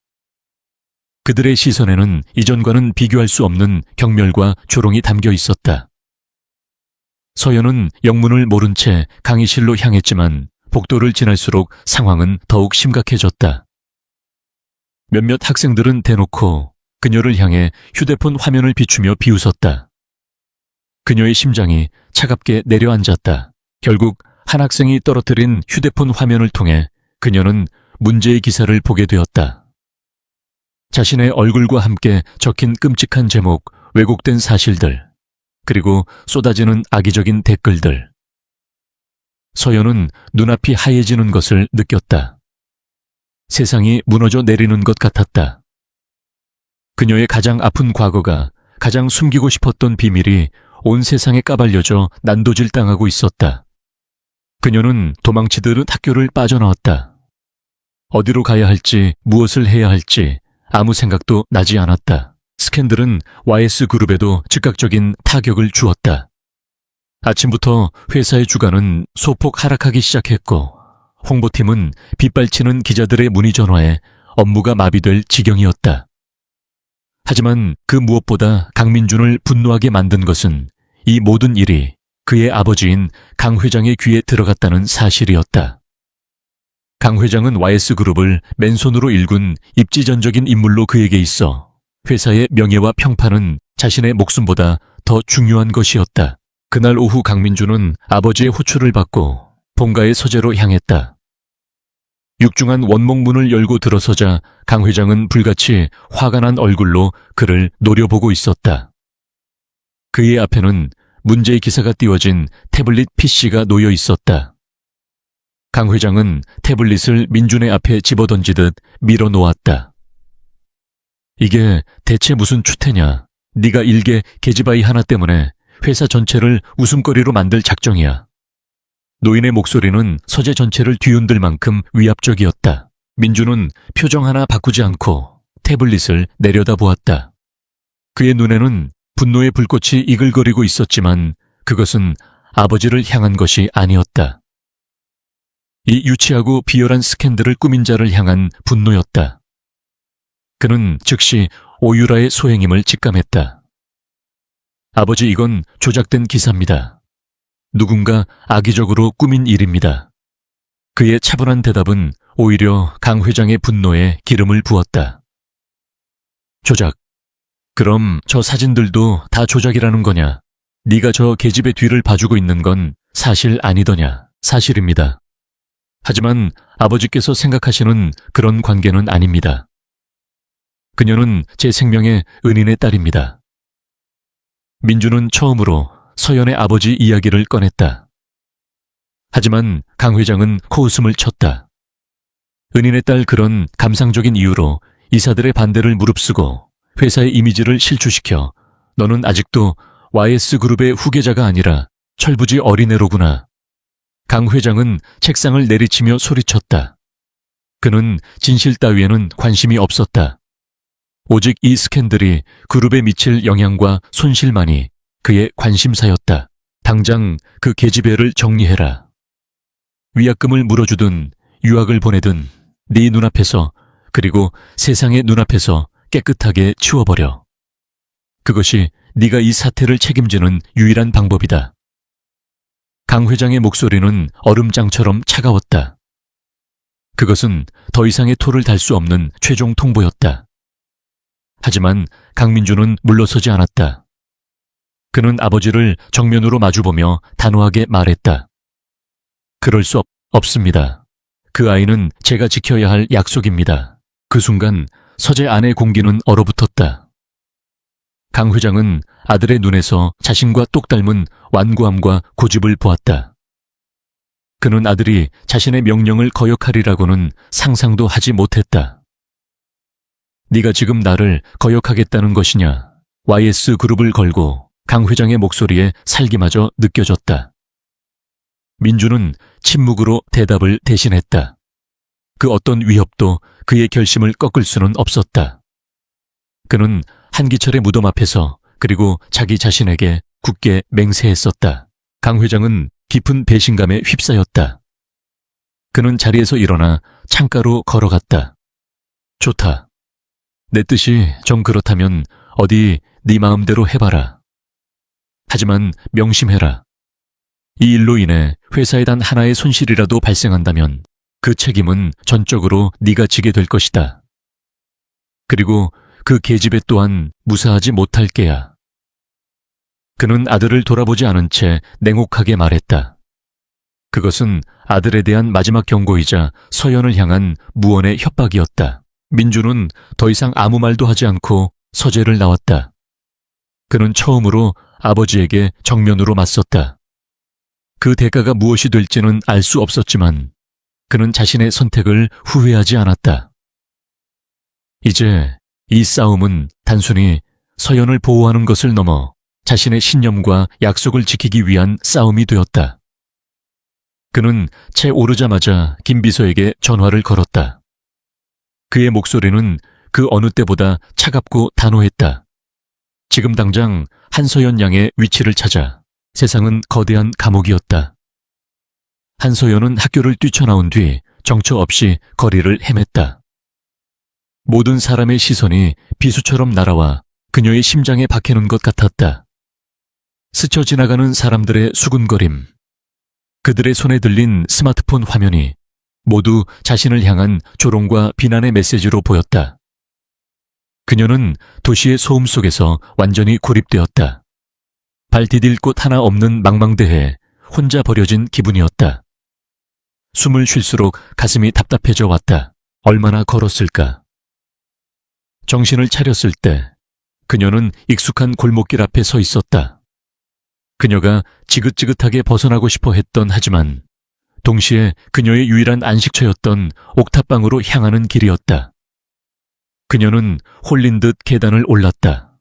그들의 시선에는 이전과는 비교할 수 없는 경멸과 조롱이 담겨 있었다. 서연은 영문을 모른 채 강의실로 향했지만 복도를 지날수록 상황은 더욱 심각해졌다. 몇몇 학생들은 대놓고 그녀를 향해 휴대폰 화면을 비추며 비웃었다. 그녀의 심장이 차갑게 내려앉았다. 결국 한 학생이 떨어뜨린 휴대폰 화면을 통해 그녀는 문제의 기사를 보게 되었다. 자신의 얼굴과 함께 적힌 끔찍한 제목, 왜곡된 사실들, 그리고 쏟아지는 악의적인 댓글들. 서연은 눈앞이 하얘지는 것을 느꼈다. 세상이 무너져 내리는 것 같았다. 그녀의 가장 아픈 과거가, 가장 숨기고 싶었던 비밀이 온 세상에 까발려져 난도질당하고 있었다. 그녀는 도망치듯 학교를 빠져나왔다. 어디로 가야 할지, 무엇을 해야 할지 아무 생각도 나지 않았다. 스캔들은 YS그룹에도 즉각적인 타격을 주었다. 아침부터 회사의 주가는 소폭 하락하기 시작했고 홍보팀은 빗발치는 기자들의 문의 전화에 업무가 마비될 지경이었다. 하지만 그 무엇보다 강민준을 분노하게 만든 것은 이 모든 일이 그의 아버지인 강 회장의 귀에 들어갔다는 사실이었다. 강 회장은 YS그룹을 맨손으로 일군 입지전적인 인물로 그에게 있어 회사의 명예와 평판은 자신의 목숨보다 더 중요한 것이었다. 그날 오후 강민준은 아버지의 호출을 받고 본가의 서재로 향했다. 육중한 원목문을 열고 들어서자 강 회장은 불같이 화가 난 얼굴로 그를 노려보고 있었다. 그의 앞에는 문제의 기사가 띄워진 태블릿 PC가 놓여 있었다. 강 회장은 태블릿을 민준의 앞에 집어던지듯 밀어놓았다. 이게 대체 무슨 추태냐? 네가 일개 계집아이 하나 때문에 회사 전체를 웃음거리로 만들 작정이야. 노인의 목소리는 서재 전체를 뒤흔들 만큼 위압적이었다. 민준은 표정 하나 바꾸지 않고 태블릿을 내려다보았다. 그의 눈에는 분노의 불꽃이 이글거리고 있었지만 그것은 아버지를 향한 것이 아니었다. 이 유치하고 비열한 스캔들을 꾸민 자를 향한 분노였다. 그는 즉시 오유라의 소행임을 직감했다. 아버지, 이건 조작된 기사입니다. 누군가 악의적으로 꾸민 일입니다. 그의 차분한 대답은 오히려 강 회장의 분노에 기름을 부었다. 조작? 그럼 저 사진들도 다 조작이라는 거냐? 네가 저 계집의 뒤를 봐주고 있는 건 사실 아니더냐? 사실입니다. 하지만 아버지께서 생각하시는 그런 관계는 아닙니다. 그녀는 제 생명의 은인의 딸입니다. 민준은 처음으로 서연의 아버지 이야기를 꺼냈다. 하지만 강 회장은 코웃음을 쳤다. 은인의 딸, 그런 감상적인 이유로 이사들의 반대를 무릅쓰고 회사의 이미지를 실추시켜 너는 아직도 YS그룹의 후계자가 아니라 철부지 어린애로구나. 강 회장은 책상을 내리치며 소리쳤다. 그는 진실 따위에는 관심이 없었다. 오직 이 스캔들이 그룹에 미칠 영향과 손실만이 그의 관심사였다. 당장 그 계집애를 정리해라. 위약금을 물어주든 유학을 보내든 네 눈앞에서, 그리고 세상의 눈앞에서 깨끗하게 치워버려. 그것이 네가 이 사태를 책임지는 유일한 방법이다. 강 회장의 목소리는 얼음장처럼 차가웠다. 그것은 더 이상의 토를 달 수 없는 최종 통보였다. 하지만 강민준은 물러서지 않았다. 그는 아버지를 정면으로 마주보며 단호하게 말했다. 그럴 수 없습니다. 그 아이는 제가 지켜야 할 약속입니다. 그 순간 서재 안의 공기는 얼어붙었다. 강 회장은 아들의 눈에서 자신과 똑 닮은 완고함과 고집을 보았다. 그는 아들이 자신의 명령을 거역하리라고는 상상도 하지 못했다. 네가 지금 나를 거역하겠다는 것이냐? YS그룹을 걸고 강 회장의 목소리에 살기마저 느껴졌다. 민준은 침묵으로 대답을 대신했다. 그 어떤 위협도 그의 결심을 꺾을 수는 없었다. 그는 한기철의 무덤 앞에서, 그리고 자기 자신에게 굳게 맹세했었다. 강 회장은 깊은 배신감에 휩싸였다. 그는 자리에서 일어나 창가로 걸어갔다. 좋다. 내 뜻이 정 그렇다면 어디 네 마음대로 해봐라. 하지만 명심해라. 이 일로 인해 회사에 단 하나의 손실이라도 발생한다면 그 책임은 전적으로 네가 지게 될 것이다. 그리고 그 계집애 또한 무사하지 못할 게야. 그는 아들을 돌아보지 않은 채 냉혹하게 말했다. 그것은 아들에 대한 마지막 경고이자 서연을 향한 무언의 협박이었다. 민준은 더 이상 아무 말도 하지 않고 서재를 나왔다. 그는 처음으로 아버지에게 정면으로 맞섰다. 그 대가가 무엇이 될지는 알 수 없었지만 그는 자신의 선택을 후회하지 않았다. 이제 이 싸움은 단순히 서연을 보호하는 것을 넘어 자신의 신념과 약속을 지키기 위한 싸움이 되었다. 그는 채 오르자마자 김 비서에게 전화를 걸었다. 그의 목소리는 그 어느 때보다 차갑고 단호했다. 지금 당장 한서연 양의 위치를 찾아. 세상은 거대한 감옥이었다. 한서연은 학교를 뛰쳐나온 뒤 정처 없이 거리를 헤맸다. 모든 사람의 시선이 비수처럼 날아와 그녀의 심장에 박히는 것 같았다. 스쳐 지나가는 사람들의 수군거림, 그들의 손에 들린 스마트폰 화면이 모두 자신을 향한 조롱과 비난의 메시지로 보였다. 그녀는 도시의 소음 속에서 완전히 고립되었다. 발 디딜 곳 하나 없는 망망대해에 혼자 버려진 기분이었다. 숨을 쉴수록 가슴이 답답해져 왔다. 얼마나 걸었을까? 정신을 차렸을 때 그녀는 익숙한 골목길 앞에 서 있었다. 그녀가 지긋지긋하게 벗어나고 싶어 했던 하지만 동시에 그녀의 유일한 안식처였던 옥탑방으로 향하는 길이었다. 그녀는 홀린 듯 계단을 올랐다.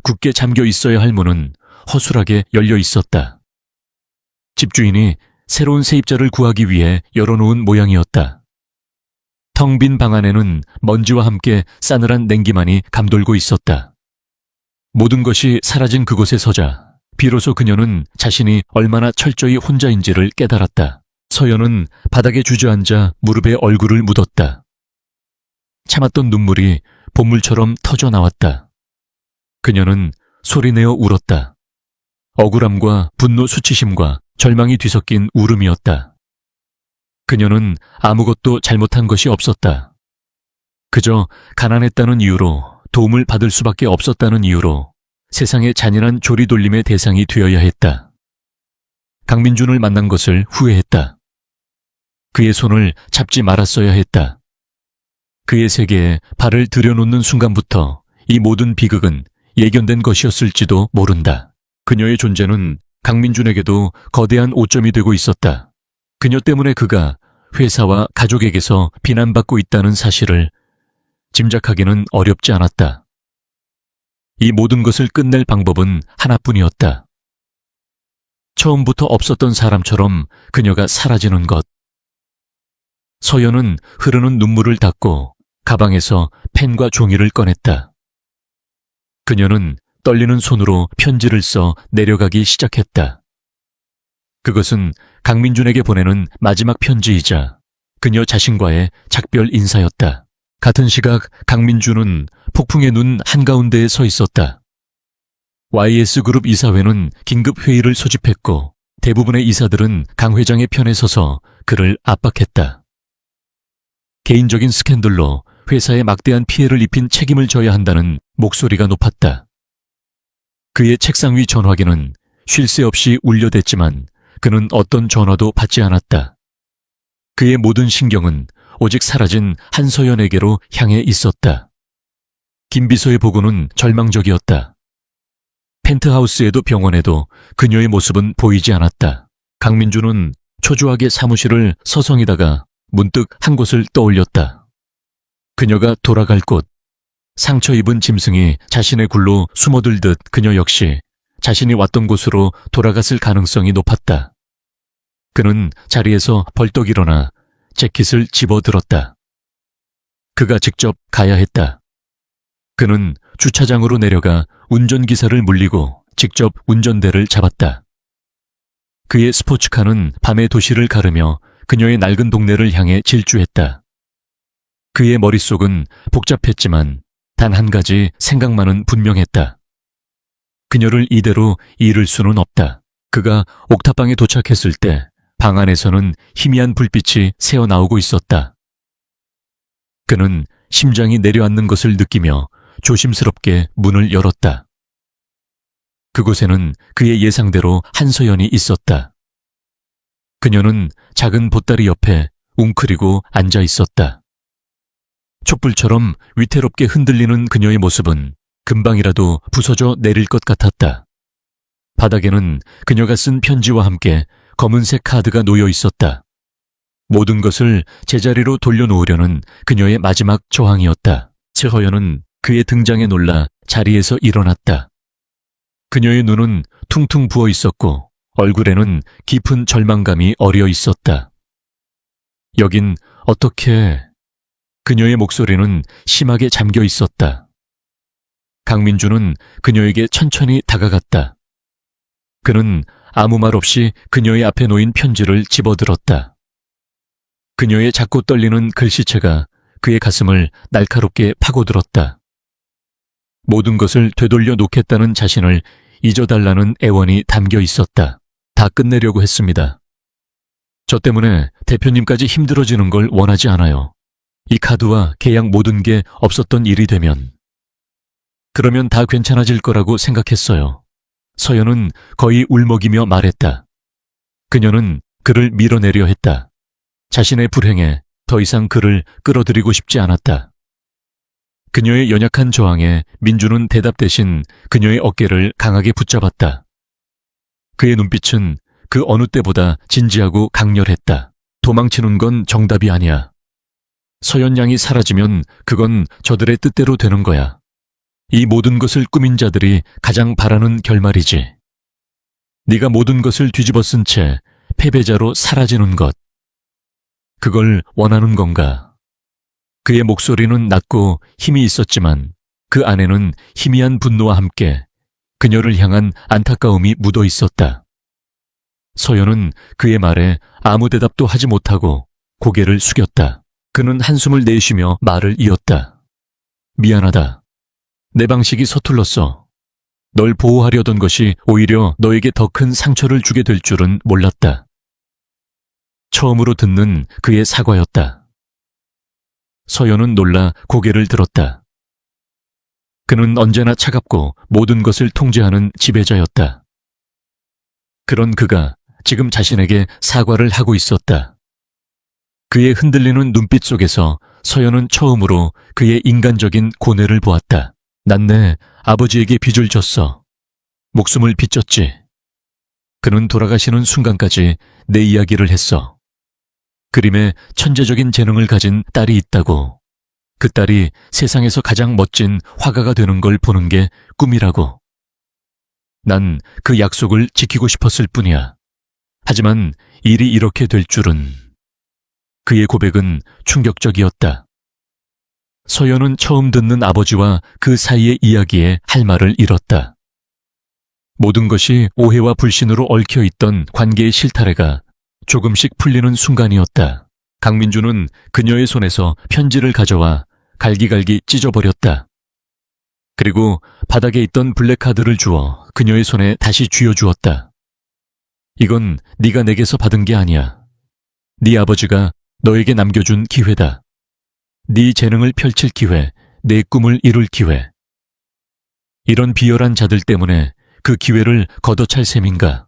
굳게 잠겨 있어야 할 문은 허술하게 열려 있었다. 집주인이 새로운 세입자를 구하기 위해 열어놓은 모양이었다. 텅 빈 방 안에는 먼지와 함께 싸늘한 냉기만이 감돌고 있었다. 모든 것이 사라진 그곳에 서자 비로소 그녀는 자신이 얼마나 철저히 혼자인지를 깨달았다. 서연은 바닥에 주저앉아 무릎에 얼굴을 묻었다. 참았던 눈물이 봇물처럼 터져 나왔다. 그녀는 소리내어 울었다. 억울함과 분노 수치심과 절망이 뒤섞인 울음이었다. 그녀는 아무것도 잘못한 것이 없었다. 그저 가난했다는 이유로, 도움을 받을 수밖에 없었다는 이유로 세상의 잔인한 조리돌림의 대상이 되어야 했다. 강민준을 만난 것을 후회했다. 그의 손을 잡지 말았어야 했다. 그의 세계에 발을 들여놓는 순간부터 이 모든 비극은 예견된 것이었을지도 모른다. 그녀의 존재는 강민준에게도 거대한 오점이 되고 있었다. 그녀 때문에 그가 회사와 가족에게서 비난받고 있다는 사실을 짐작하기는 어렵지 않았다. 이 모든 것을 끝낼 방법은 하나뿐이었다. 처음부터 없었던 사람처럼 그녀가 사라지는 것. 서연은 흐르는 눈물을 닦고 가방에서 펜과 종이를 꺼냈다. 그녀는 떨리는 손으로 편지를 써 내려가기 시작했다. 그것은 강민준에게 보내는 마지막 편지이자 그녀 자신과의 작별 인사였다. 같은 시각 강민준은 폭풍의 눈 한가운데에 서 있었다. YS그룹 이사회는 긴급 회의를 소집했고 대부분의 이사들은 강 회장의 편에 서서 그를 압박했다. 개인적인 스캔들로 회사에 막대한 피해를 입힌 책임을 져야 한다는 목소리가 높았다. 그의 책상 위 전화기는 쉴 새 없이 울려댔지만 그는 어떤 전화도 받지 않았다. 그의 모든 신경은 오직 사라진 한서연에게로 향해 있었다. 김 비서의 보고는 절망적이었다. 펜트하우스에도 병원에도 그녀의 모습은 보이지 않았다. 강민준은 초조하게 사무실을 서성이다가 문득 한 곳을 떠올렸다. 그녀가 돌아갈 곳. 상처 입은 짐승이 자신의 굴로 숨어들듯 그녀 역시 자신이 왔던 곳으로 돌아갔을 가능성이 높았다. 그는 자리에서 벌떡 일어나 재킷을 집어들었다. 그가 직접 가야 했다. 그는 주차장으로 내려가 운전기사를 물리고 직접 운전대를 잡았다. 그의 스포츠카는 밤의 도시를 가르며 그녀의 낡은 동네를 향해 질주했다. 그의 머릿속은 복잡했지만 단 한 가지 생각만은 분명했다. 그녀를 이대로 잃을 수는 없다. 그가 옥탑방에 도착했을 때 방 안에서는 희미한 불빛이 새어나오고 있었다. 그는 심장이 내려앉는 것을 느끼며 조심스럽게 문을 열었다. 그곳에는 그의 예상대로 한서연이 있었다. 그녀는 작은 보따리 옆에 웅크리고 앉아 있었다. 촛불처럼 위태롭게 흔들리는 그녀의 모습은 금방이라도 부서져 내릴 것 같았다. 바닥에는 그녀가 쓴 편지와 함께 검은색 카드가 놓여 있었다. 모든 것을 제자리로 돌려놓으려는 그녀의 마지막 저항이었다. 최허연은 그의 등장에 놀라 자리에서 일어났다. 그녀의 눈은 퉁퉁 부어 있었고 얼굴에는 깊은 절망감이 어려 있었다. 여긴 어떻게... 그녀의 목소리는 심하게 잠겨 있었다. 강민준은 그녀에게 천천히 다가갔다. 그는 아무 말 없이 그녀의 앞에 놓인 편지를 집어들었다. 그녀의 작고 떨리는 글씨체가 그의 가슴을 날카롭게 파고들었다. 모든 것을 되돌려 놓겠다는 자신을 잊어달라는 애원이 담겨 있었다. 다 끝내려고 했습니다. 저 때문에 대표님까지 힘들어지는 걸 원하지 않아요. 이 카드와 계약 모든 게 없었던 일이 되면. 그러면 다 괜찮아질 거라고 생각했어요. 서연은 거의 울먹이며 말했다. 그녀는 그를 밀어내려 했다. 자신의 불행에 더 이상 그를 끌어들이고 싶지 않았다. 그녀의 연약한 저항에 민주는 대답 대신 그녀의 어깨를 강하게 붙잡았다. 그의 눈빛은 그 어느 때보다 진지하고 강렬했다. 도망치는 건 정답이 아니야. 서연 양이 사라지면 그건 저들의 뜻대로 되는 거야. 이 모든 것을 꾸민 자들이 가장 바라는 결말이지. 네가 모든 것을 뒤집어 쓴 채 패배자로 사라지는 것. 그걸 원하는 건가? 그의 목소리는 낮고 힘이 있었지만 그 안에는 희미한 분노와 함께 그녀를 향한 안타까움이 묻어 있었다. 서연은 그의 말에 아무 대답도 하지 못하고 고개를 숙였다. 그는 한숨을 내쉬며 말을 이었다. 미안하다. 내 방식이 서툴렀어. 널 보호하려던 것이 오히려 너에게 더 큰 상처를 주게 될 줄은 몰랐다. 처음으로 듣는 그의 사과였다. 서연은 놀라 고개를 들었다. 그는 언제나 차갑고 모든 것을 통제하는 지배자였다. 그런 그가 지금 자신에게 사과를 하고 있었다. 그의 흔들리는 눈빛 속에서 서연은 처음으로 그의 인간적인 고뇌를 보았다. 난 내 아버지에게 빚을 졌어. 목숨을 빚졌지. 그는 돌아가시는 순간까지 내 이야기를 했어. 그림에 천재적인 재능을 가진 딸이 있다고. 그 딸이 세상에서 가장 멋진 화가가 되는 걸 보는 게 꿈이라고. 난 그 약속을 지키고 싶었을 뿐이야. 하지만 일이 이렇게 될 줄은. 그의 고백은 충격적이었다. 서연은 처음 듣는 아버지와 그 사이의 이야기에 할 말을 잃었다. 모든 것이 오해와 불신으로 얽혀있던 관계의 실타래가 조금씩 풀리는 순간이었다. 강민주는 그녀의 손에서 편지를 가져와 갈기갈기 찢어버렸다. 그리고 바닥에 있던 블랙카드를 주어 그녀의 손에 다시 쥐어주었다. 이건 네가 내게서 받은 게 아니야. 네 아버지가 너에게 남겨준 기회다. 네 재능을 펼칠 기회, 내 꿈을 이룰 기회. 이런 비열한 자들 때문에 그 기회를 걷어찰 셈인가.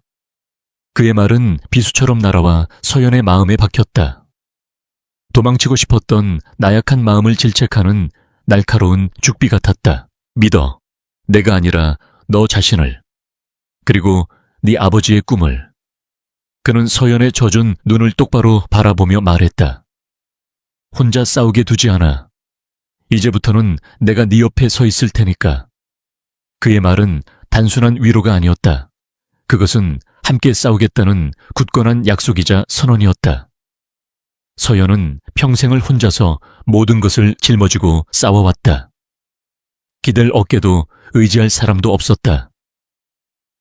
그의 말은 비수처럼 날아와 서연의 마음에 박혔다. 도망치고 싶었던 나약한 마음을 질책하는 날카로운 죽비 같았다. 믿어. 내가 아니라 너 자신을. 그리고 네 아버지의 꿈을. 그는 서연의 젖은 눈을 똑바로 바라보며 말했다. 혼자 싸우게 두지 않아. 이제부터는 내가 네 옆에 서 있을 테니까. 그의 말은 단순한 위로가 아니었다. 그것은 함께 싸우겠다는 굳건한 약속이자 선언이었다. 서연은 평생을 혼자서 모든 것을 짊어지고 싸워왔다. 기댈 어깨도 의지할 사람도 없었다.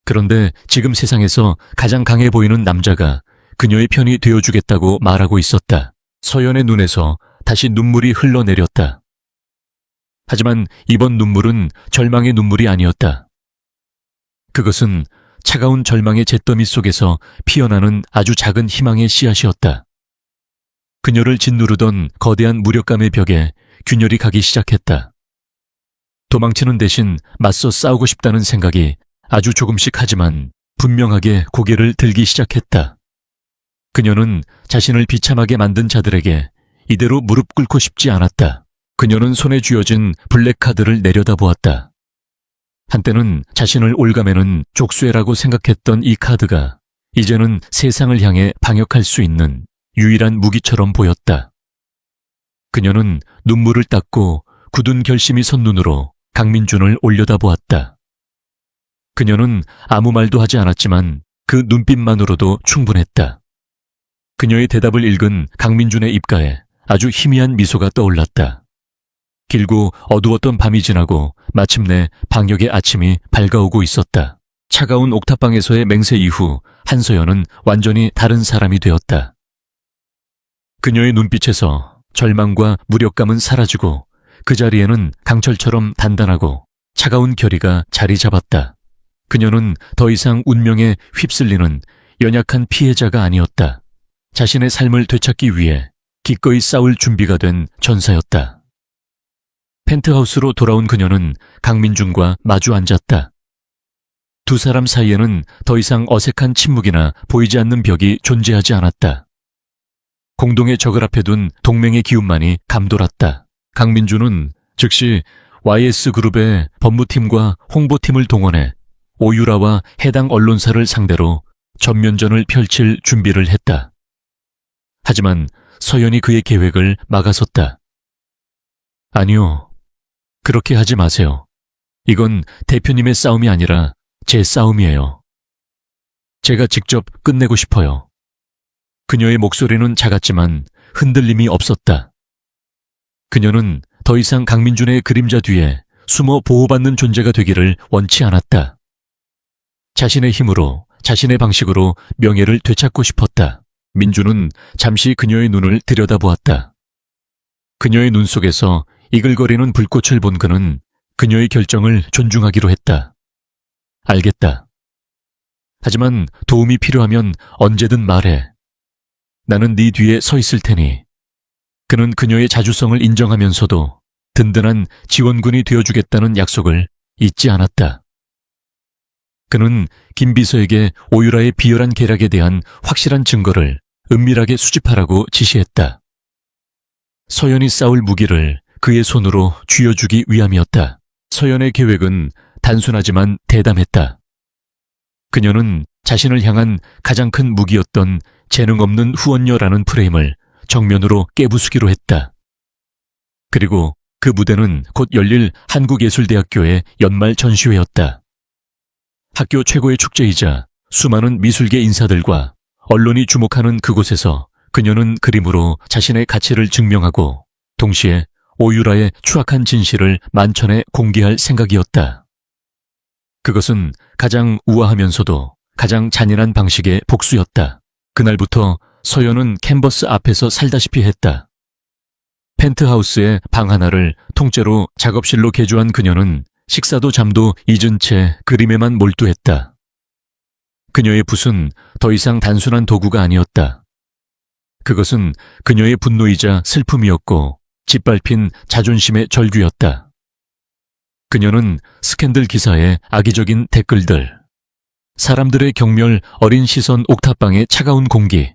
그런데 지금 세상에서 가장 강해 보이는 남자가 그녀의 편이 되어주겠다고 말하고 있었다. 서연의 눈에서 다시 눈물이 흘러내렸다. 하지만 이번 눈물은 절망의 눈물이 아니었다. 그것은 차가운 절망의 잿더미 속에서 피어나는 아주 작은 희망의 씨앗이었다. 그녀를 짓누르던 거대한 무력감의 벽에 균열이 가기 시작했다. 도망치는 대신 맞서 싸우고 싶다는 생각이 아주 조금씩 하지만 분명하게 고개를 들기 시작했다. 그녀는 자신을 비참하게 만든 자들에게 이대로 무릎 꿇고 싶지 않았다. 그녀는 손에 쥐어진 블랙카드를 내려다보았다. 한때는 자신을 올가매는 족쇄라고 생각했던 이 카드가 이제는 세상을 향해 방역할 수 있는 유일한 무기처럼 보였다. 그녀는 눈물을 닦고 굳은 결심이 선 눈으로 강민준을 올려다보았다. 그녀는 아무 말도 하지 않았지만 그 눈빛만으로도 충분했다. 그녀의 대답을 읽은 강민준의 입가에 아주 희미한 미소가 떠올랐다. 길고 어두웠던 밤이 지나고 마침내 방역의 아침이 밝아오고 있었다. 차가운 옥탑방에서의 맹세 이후 한서연은 완전히 다른 사람이 되었다. 그녀의 눈빛에서 절망과 무력감은 사라지고 그 자리에는 강철처럼 단단하고 차가운 결의가 자리 잡았다. 그녀는 더 이상 운명에 휩쓸리는 연약한 피해자가 아니었다. 자신의 삶을 되찾기 위해 기꺼이 싸울 준비가 된 전사였다. 펜트하우스로 돌아온 그녀는 강민준과 마주 앉았다. 두 사람 사이에는 더 이상 어색한 침묵이나 보이지 않는 벽이 존재하지 않았다. 공동의 적을 앞에 둔 동맹의 기운만이 감돌았다. 강민준은 즉시 YS그룹의 법무팀과 홍보팀을 동원해 오유라와 해당 언론사를 상대로 전면전을 펼칠 준비를 했다. 하지만 서연이 그의 계획을 막아섰다. 아니요, 그렇게 하지 마세요. 이건 대표님의 싸움이 아니라 제 싸움이에요. 제가 직접 끝내고 싶어요. 그녀의 목소리는 작았지만 흔들림이 없었다. 그녀는 더 이상 강민준의 그림자 뒤에 숨어 보호받는 존재가 되기를 원치 않았다. 자신의 힘으로, 자신의 방식으로 명예를 되찾고 싶었다. 민준은 잠시 그녀의 눈을 들여다보았다. 그녀의 눈 속에서 이글거리는 불꽃을 본 그는 그녀의 결정을 존중하기로 했다. 알겠다. 하지만 도움이 필요하면 언제든 말해. 나는 네 뒤에 서 있을 테니. 그는 그녀의 자주성을 인정하면서도 든든한 지원군이 되어주겠다는 약속을 잊지 않았다. 그는 김 비서에게 오유라의 비열한 계략에 대한 확실한 증거를 은밀하게 수집하라고 지시했다. 서연이 싸울 무기를 그의 손으로 쥐어주기 위함이었다. 서연의 계획은 단순하지만 대담했다. 그녀는 자신을 향한 가장 큰 무기였던 재능 없는 후원녀라는 프레임을 정면으로 깨부수기로 했다. 그리고 그 무대는 곧 열릴 한국예술대학교의 연말 전시회였다. 학교 최고의 축제이자 수많은 미술계 인사들과 언론이 주목하는 그곳에서 그녀는 그림으로 자신의 가치를 증명하고 동시에 오유라의 추악한 진실을 만천에 공개할 생각이었다. 그것은 가장 우아하면서도 가장 잔인한 방식의 복수였다. 그날부터 서연은 캔버스 앞에서 살다시피 했다. 펜트하우스의 방 하나를 통째로 작업실로 개조한 그녀는 식사도 잠도 잊은 채 그림에만 몰두했다. 그녀의 붓은 더 이상 단순한 도구가 아니었다. 그것은 그녀의 분노이자 슬픔이었고 짓밟힌 자존심의 절규였다. 그녀는 스캔들 기사의 악의적인 댓글들, 사람들의 경멸, 어린 시선 옥탑방의 차가운 공기,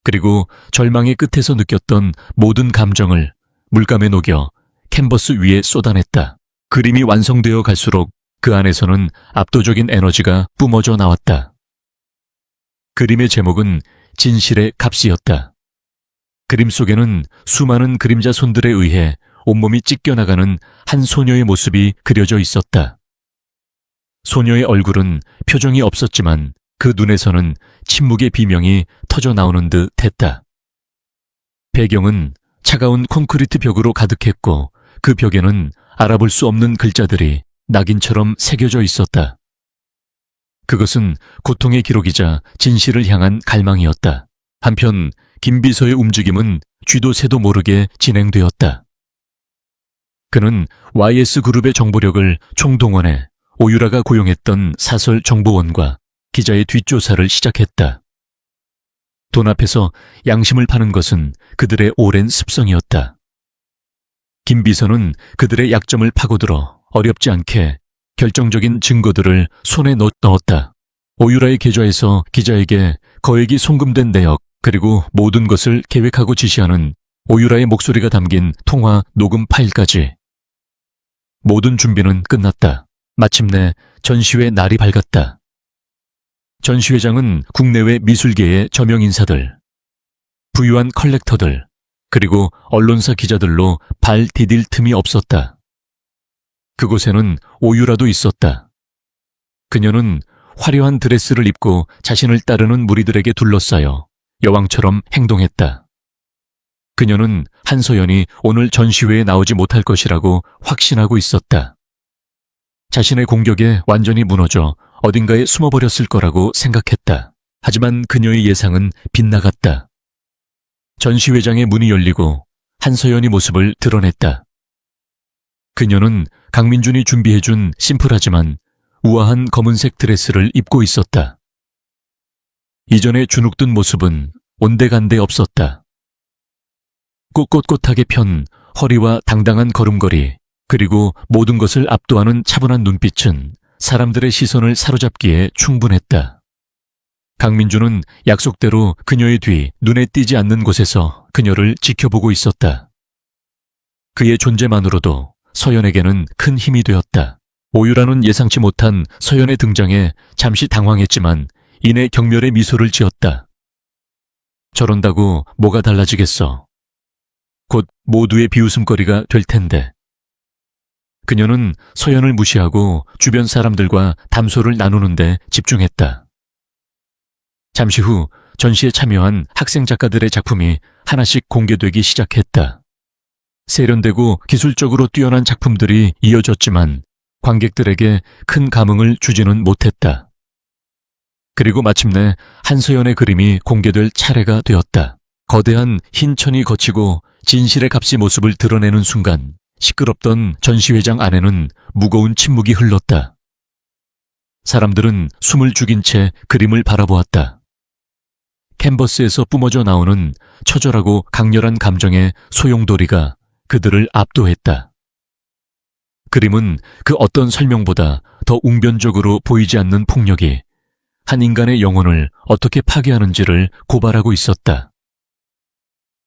그리고 절망의 끝에서 느꼈던 모든 감정을 물감에 녹여 캔버스 위에 쏟아냈다. 그림이 완성되어 갈수록 그 안에서는 압도적인 에너지가 뿜어져 나왔다. 그림의 제목은 진실의 값이었다. 그림 속에는 수많은 그림자 손들에 의해 온몸이 찢겨나가는 한 소녀의 모습이 그려져 있었다. 소녀의 얼굴은 표정이 없었지만 그 눈에서는 침묵의 비명이 터져 나오는 듯 했다. 배경은 차가운 콘크리트 벽으로 가득했고 그 벽에는 알아볼 수 없는 글자들이 낙인처럼 새겨져 있었다. 그것은 고통의 기록이자 진실을 향한 갈망이었다. 한편 김 비서의 움직임은 쥐도 새도 모르게 진행되었다. 그는 YS그룹의 정보력을 총동원해 오유라가 고용했던 사설 정보원과 기자의 뒷조사를 시작했다. 돈 앞에서 양심을 파는 것은 그들의 오랜 습성이었다. 김 비서는 그들의 약점을 파고들어 어렵지 않게 결정적인 증거들을 손에 넣었다. 오유라의 계좌에서 기자에게 거액이 송금된 내역, 그리고 모든 것을 계획하고 지시하는 오유라의 목소리가 담긴 통화 녹음 파일까지. 모든 준비는 끝났다. 마침내 전시회 날이 밝았다. 전시회장은 국내외 미술계의 저명 인사들, 부유한 컬렉터들, 그리고 언론사 기자들로 발 디딜 틈이 없었다. 그곳에는 오유라도 있었다. 그녀는 화려한 드레스를 입고 자신을 따르는 무리들에게 둘러싸여 여왕처럼 행동했다. 그녀는 한서연이 오늘 전시회에 나오지 못할 것이라고 확신하고 있었다. 자신의 공격에 완전히 무너져 어딘가에 숨어버렸을 거라고 생각했다. 하지만 그녀의 예상은 빗나갔다. 전시회장의 문이 열리고 한서연이 모습을 드러냈다. 그녀는 강민준이 준비해준 심플하지만 우아한 검은색 드레스를 입고 있었다. 이전에 주눅든 모습은 온데간데 없었다. 꼿꼿하게 편 허리와 당당한 걸음걸이, 그리고 모든 것을 압도하는 차분한 눈빛은 사람들의 시선을 사로잡기에 충분했다. 강민준은 약속대로 그녀의 뒤 눈에 띄지 않는 곳에서 그녀를 지켜보고 있었다. 그의 존재만으로도 서연에게는 큰 힘이 되었다. 오유라는 예상치 못한 서연의 등장에 잠시 당황했지만 이내 경멸의 미소를 지었다. 저런다고 뭐가 달라지겠어. 곧 모두의 비웃음거리가 될 텐데. 그녀는 서연을 무시하고 주변 사람들과 담소를 나누는 데 집중했다. 잠시 후 전시에 참여한 학생 작가들의 작품이 하나씩 공개되기 시작했다. 세련되고 기술적으로 뛰어난 작품들이 이어졌지만 관객들에게 큰 감흥을 주지는 못했다. 그리고 마침내 한서연의 그림이 공개될 차례가 되었다. 거대한 흰 천이 거치고 진실의 값이 모습을 드러내는 순간 시끄럽던 전시회장 안에는 무거운 침묵이 흘렀다. 사람들은 숨을 죽인 채 그림을 바라보았다. 캔버스에서 뿜어져 나오는 처절하고 강렬한 감정의 소용돌이가 그들을 압도했다. 그림은 그 어떤 설명보다 더 웅변적으로 보이지 않는 폭력이 한 인간의 영혼을 어떻게 파괴하는지를 고발하고 있었다.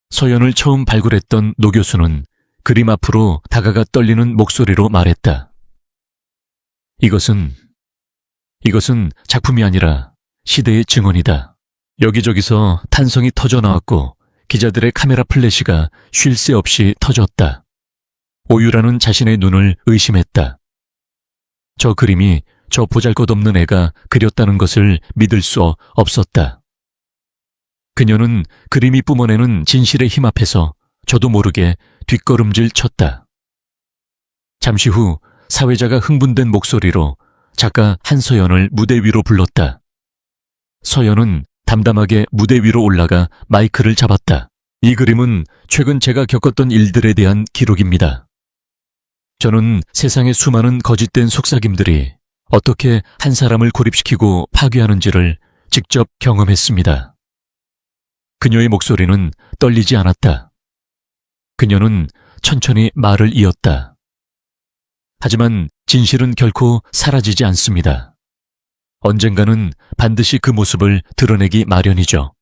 서연을 처음 발굴했던 노 교수는 그림 앞으로 다가가 떨리는 목소리로 말했다. 이것은 작품이 아니라 시대의 증언이다. 여기저기서 탄성이 터져 나왔고 기자들의 카메라 플래시가 쉴 새 없이 터졌다. 오유라는 자신의 눈을 의심했다. 저 그림이 저 보잘것없는 애가 그렸다는 것을 믿을 수 없었다. 그녀는 그림이 뿜어내는 진실의 힘 앞에서 저도 모르게 뒷걸음질 쳤다. 잠시 후 사회자가 흥분된 목소리로 작가 한서연을 무대 위로 불렀다. 서연은 담담하게 무대 위로 올라가 마이크를 잡았다. 이 그림은 최근 제가 겪었던 일들에 대한 기록입니다. 저는 세상의 수많은 거짓된 속삭임들이 어떻게 한 사람을 고립시키고 파괴하는지를 직접 경험했습니다. 그녀의 목소리는 떨리지 않았다. 그녀는 천천히 말을 이었다. 하지만 진실은 결코 사라지지 않습니다. 언젠가는 반드시 그 모습을 드러내기 마련이죠.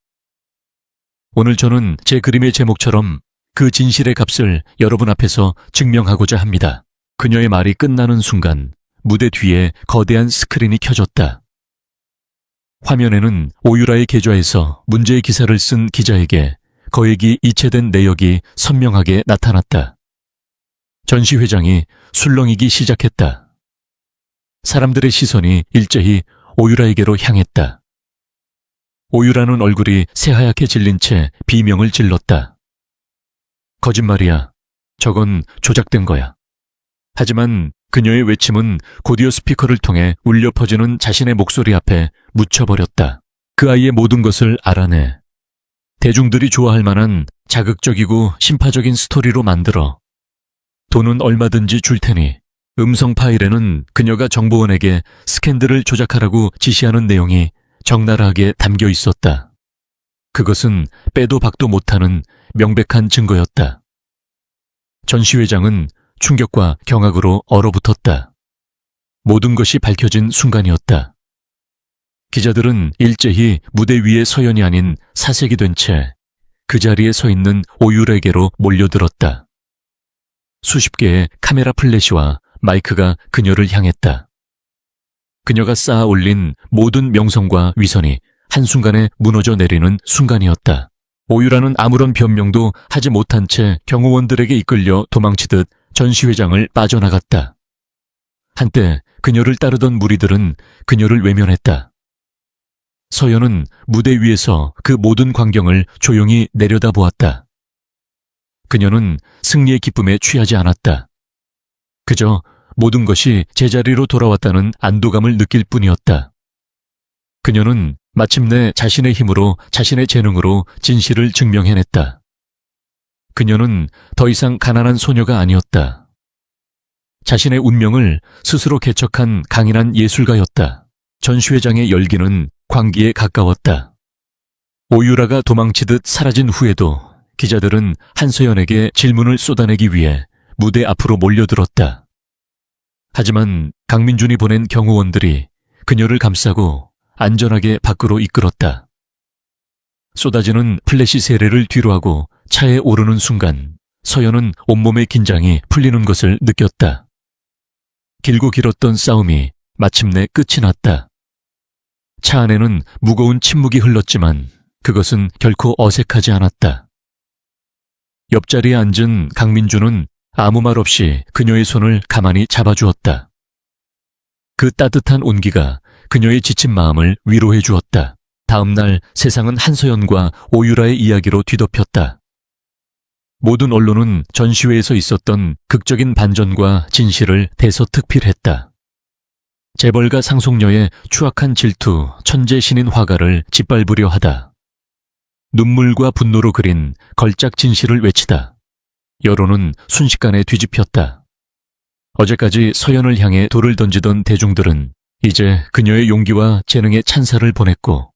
오늘 저는 제 그림의 제목처럼 그 진실의 값을 여러분 앞에서 증명하고자 합니다. 그녀의 말이 끝나는 순간 무대 뒤에 거대한 스크린이 켜졌다. 화면에는 오유라의 계좌에서 문제의 기사를 쓴 기자에게 거액이 이체된 내역이 선명하게 나타났다. 전시회장이 술렁이기 시작했다. 사람들의 시선이 일제히 오유라에게로 향했다. 오유라는 얼굴이 새하얗게 질린 채 비명을 질렀다. 거짓말이야. 저건 조작된 거야. 하지만 그녀의 외침은 곧이어 스피커를 통해 울려 퍼지는 자신의 목소리 앞에 묻혀버렸다. 그 아이의 모든 것을 알아내. 대중들이 좋아할 만한 자극적이고 심파적인 스토리로 만들어. 돈은 얼마든지 줄 테니. 음성 파일에는 그녀가 정보원에게 스캔들을 조작하라고 지시하는 내용이 적나라하게 담겨 있었다. 그것은 빼도 박도 못하는 명백한 증거였다. 전시회장은 충격과 경악으로 얼어붙었다. 모든 것이 밝혀진 순간이었다. 기자들은 일제히 무대 위에 서연이 아닌 사색이 된 채 그 자리에 서 있는 오유라에게로 몰려들었다. 수십 개의 카메라 플래시와 마이크가 그녀를 향했다. 그녀가 쌓아 올린 모든 명성과 위선이 한순간에 무너져 내리는 순간이었다. 오유라는 아무런 변명도 하지 못한 채 경호원들에게 이끌려 도망치듯 전시회장을 빠져나갔다. 한때 그녀를 따르던 무리들은 그녀를 외면했다. 서연은 무대 위에서 그 모든 광경을 조용히 내려다보았다. 그녀는 승리의 기쁨에 취하지 않았다. 그저 모든 것이 제자리로 돌아왔다는 안도감을 느낄 뿐이었다. 그녀는 마침내 자신의 힘으로, 자신의 재능으로 진실을 증명해냈다. 그녀는 더 이상 가난한 소녀가 아니었다. 자신의 운명을 스스로 개척한 강인한 예술가였다. 전시회장의 열기는 광기에 가까웠다. 오유라가 도망치듯 사라진 후에도 기자들은 한서연에게 질문을 쏟아내기 위해 무대 앞으로 몰려들었다. 하지만 강민준이 보낸 경호원들이 그녀를 감싸고 안전하게 밖으로 이끌었다. 쏟아지는 플래시 세례를 뒤로하고 차에 오르는 순간 서연은 온몸의 긴장이 풀리는 것을 느꼈다. 길고 길었던 싸움이 마침내 끝이 났다. 차 안에는 무거운 침묵이 흘렀지만 그것은 결코 어색하지 않았다. 옆자리에 앉은 강민주는 아무 말 없이 그녀의 손을 가만히 잡아주었다. 그 따뜻한 온기가 그녀의 지친 마음을 위로해 주었다. 다음 날 세상은 한서연과 오유라의 이야기로 뒤덮였다. 모든 언론은 전시회에서 있었던 극적인 반전과 진실을 대서특필했다. 재벌가 상속녀의 추악한 질투, 천재 신인 화가를 짓밟으려 하다. 눈물과 분노로 그린 걸작 진실을 외치다. 여론은 순식간에 뒤집혔다. 어제까지 서연을 향해 돌을 던지던 대중들은 이제 그녀의 용기와 재능에 찬사를 보냈고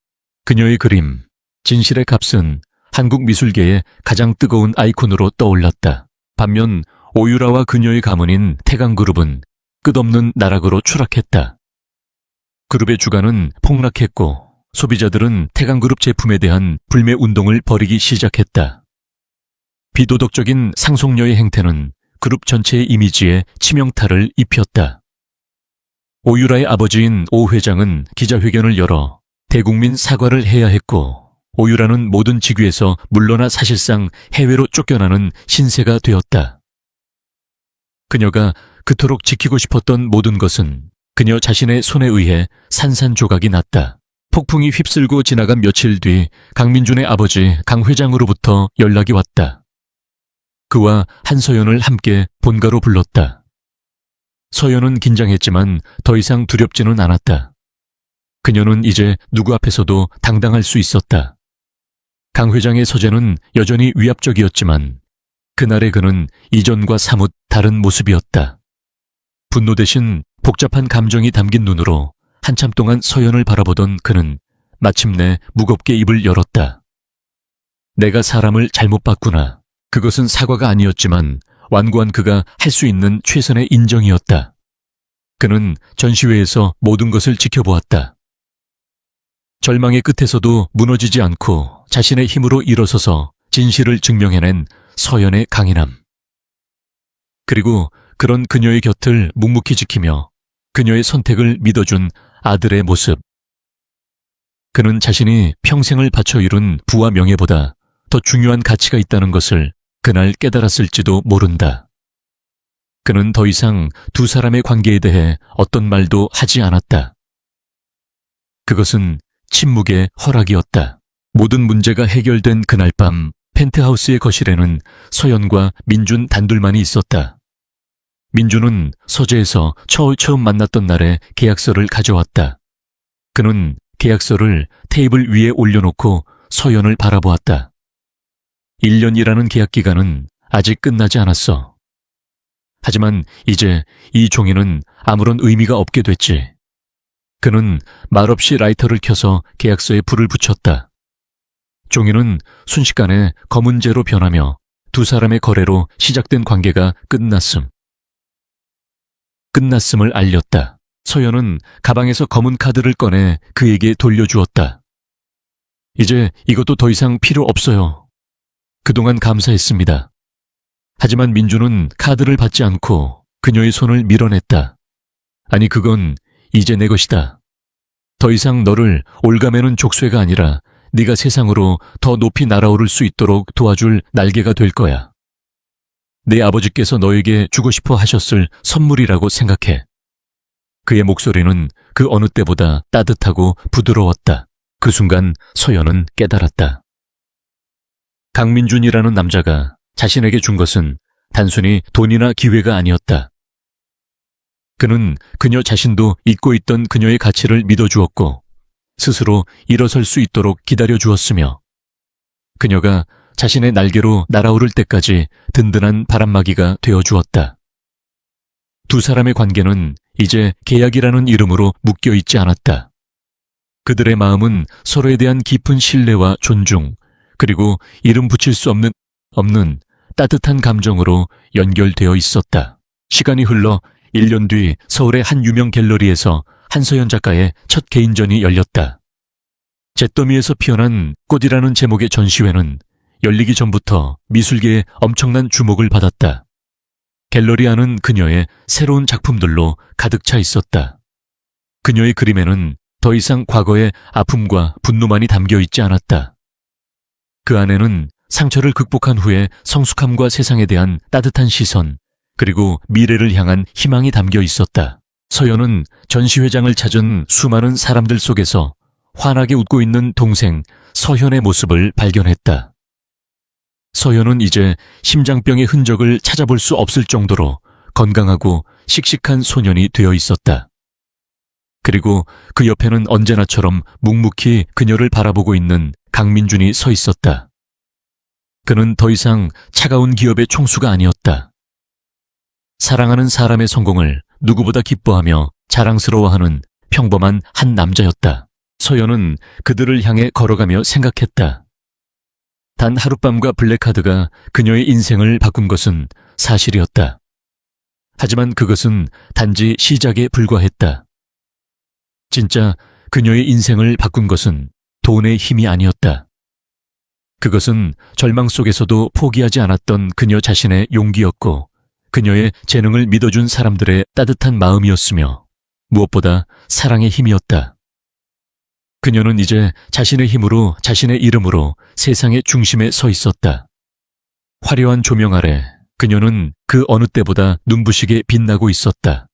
그녀의 그림, 진실의 값은 한국 미술계의 가장 뜨거운 아이콘으로 떠올랐다. 반면 오유라와 그녀의 가문인 태강그룹은 끝없는 나락으로 추락했다. 그룹의 주가는 폭락했고 소비자들은 태강그룹 제품에 대한 불매 운동을 벌이기 시작했다. 비도덕적인 상속녀의 행태는 그룹 전체의 이미지에 치명타를 입혔다. 오유라의 아버지인 오 회장은 기자회견을 열어 대국민 사과를 해야 했고 오유라는 모든 직위에서 물러나 사실상 해외로 쫓겨나는 신세가 되었다. 그녀가 그토록 지키고 싶었던 모든 것은 그녀 자신의 손에 의해 산산조각이 났다. 폭풍이 휩쓸고 지나간 며칠 뒤 강민준의 아버지 강 회장으로부터 연락이 왔다. 그와 한서연을 함께 본가로 불렀다. 서연은 긴장했지만 더 이상 두렵지는 않았다. 그녀는 이제 누구 앞에서도 당당할 수 있었다. 강 회장의 서재는 여전히 위압적이었지만 그날의 그는 이전과 사뭇 다른 모습이었다. 분노 대신 복잡한 감정이 담긴 눈으로 한참 동안 서연을 바라보던 그는 마침내 무겁게 입을 열었다. 내가 사람을 잘못 봤구나. 그것은 사과가 아니었지만 완고한 그가 할 수 있는 최선의 인정이었다. 그는 전시회에서 모든 것을 지켜보았다. 절망의 끝에서도 무너지지 않고 자신의 힘으로 일어서서 진실을 증명해낸 서연의 강인함. 그리고 그런 그녀의 곁을 묵묵히 지키며 그녀의 선택을 믿어준 아들의 모습. 그는 자신이 평생을 바쳐 이룬 부와 명예보다 더 중요한 가치가 있다는 것을 그날 깨달았을지도 모른다. 그는 더 이상 두 사람의 관계에 대해 어떤 말도 하지 않았다. 그것은 침묵의 허락이었다. 모든 문제가 해결된 그날 밤 펜트하우스의 거실에는 서연과 민준 단둘만이 있었다. 민준은 서재에서 처음 만났던 날의 계약서를 가져왔다. 그는 계약서를 테이블 위에 올려놓고 서연을 바라보았다. 1년이라는 계약 기간은 아직 끝나지 않았어. 하지만 이제 이 종이는 아무런 의미가 없게 됐지. 그는 말없이 라이터를 켜서 계약서에 불을 붙였다. 종이는 순식간에 검은재로 변하며 두 사람의 거래로 시작된 관계가 끝났음을 알렸다. 서연은 가방에서 검은 카드를 꺼내 그에게 돌려주었다. 이제 이것도 더 이상 필요 없어요. 그동안 감사했습니다. 하지만 민주는 카드를 받지 않고 그녀의 손을 밀어냈다. 아니, 그건 이제 내 것이다. 더 이상 너를 올가매는 족쇄가 아니라 네가 세상으로 더 높이 날아오를 수 있도록 도와줄 날개가 될 거야. 내 아버지께서 너에게 주고 싶어 하셨을 선물이라고 생각해. 그의 목소리는 그 어느 때보다 따뜻하고 부드러웠다. 그 순간 서연은 깨달았다. 강민준이라는 남자가 자신에게 준 것은 단순히 돈이나 기회가 아니었다. 그는 그녀 자신도 잊고 있던 그녀의 가치를 믿어주었고 스스로 일어설 수 있도록 기다려주었으며 그녀가 자신의 날개로 날아오를 때까지 든든한 바람막이가 되어 주었다. 두 사람의 관계는 이제 계약이라는 이름으로 묶여 있지 않았다. 그들의 마음은 서로에 대한 깊은 신뢰와 존중, 그리고 이름 붙일 수 없는 따뜻한 감정으로 연결되어 있었다. 시간이 흘러 1년 뒤 서울의 한 유명 갤러리에서 한서연 작가의 첫 개인전이 열렸다. 잿더미에서 피어난 꽃이라는 제목의 전시회는 열리기 전부터 미술계에 엄청난 주목을 받았다. 갤러리 안은 그녀의 새로운 작품들로 가득 차 있었다. 그녀의 그림에는 더 이상 과거의 아픔과 분노만이 담겨 있지 않았다. 그 안에는 상처를 극복한 후에 성숙함과 세상에 대한 따뜻한 시선, 그리고 미래를 향한 희망이 담겨 있었다. 서연은 전시회장을 찾은 수많은 사람들 속에서 환하게 웃고 있는 동생 서현의 모습을 발견했다. 서현은 이제 심장병의 흔적을 찾아볼 수 없을 정도로 건강하고 씩씩한 소년이 되어 있었다. 그리고 그 옆에는 언제나처럼 묵묵히 그녀를 바라보고 있는 강민준이 서 있었다. 그는 더 이상 차가운 기업의 총수가 아니었다. 사랑하는 사람의 성공을 누구보다 기뻐하며 자랑스러워하는 평범한 한 남자였다. 서연은 그들을 향해 걸어가며 생각했다. 단 하룻밤과 블랙카드가 그녀의 인생을 바꾼 것은 사실이었다. 하지만 그것은 단지 시작에 불과했다. 진짜 그녀의 인생을 바꾼 것은 돈의 힘이 아니었다. 그것은 절망 속에서도 포기하지 않았던 그녀 자신의 용기였고, 그녀의 재능을 믿어준 사람들의 따뜻한 마음이었으며, 무엇보다 사랑의 힘이었다. 그녀는 이제 자신의 힘으로, 자신의 이름으로 세상의 중심에 서 있었다. 화려한 조명 아래 그녀는 그 어느 때보다 눈부시게 빛나고 있었다.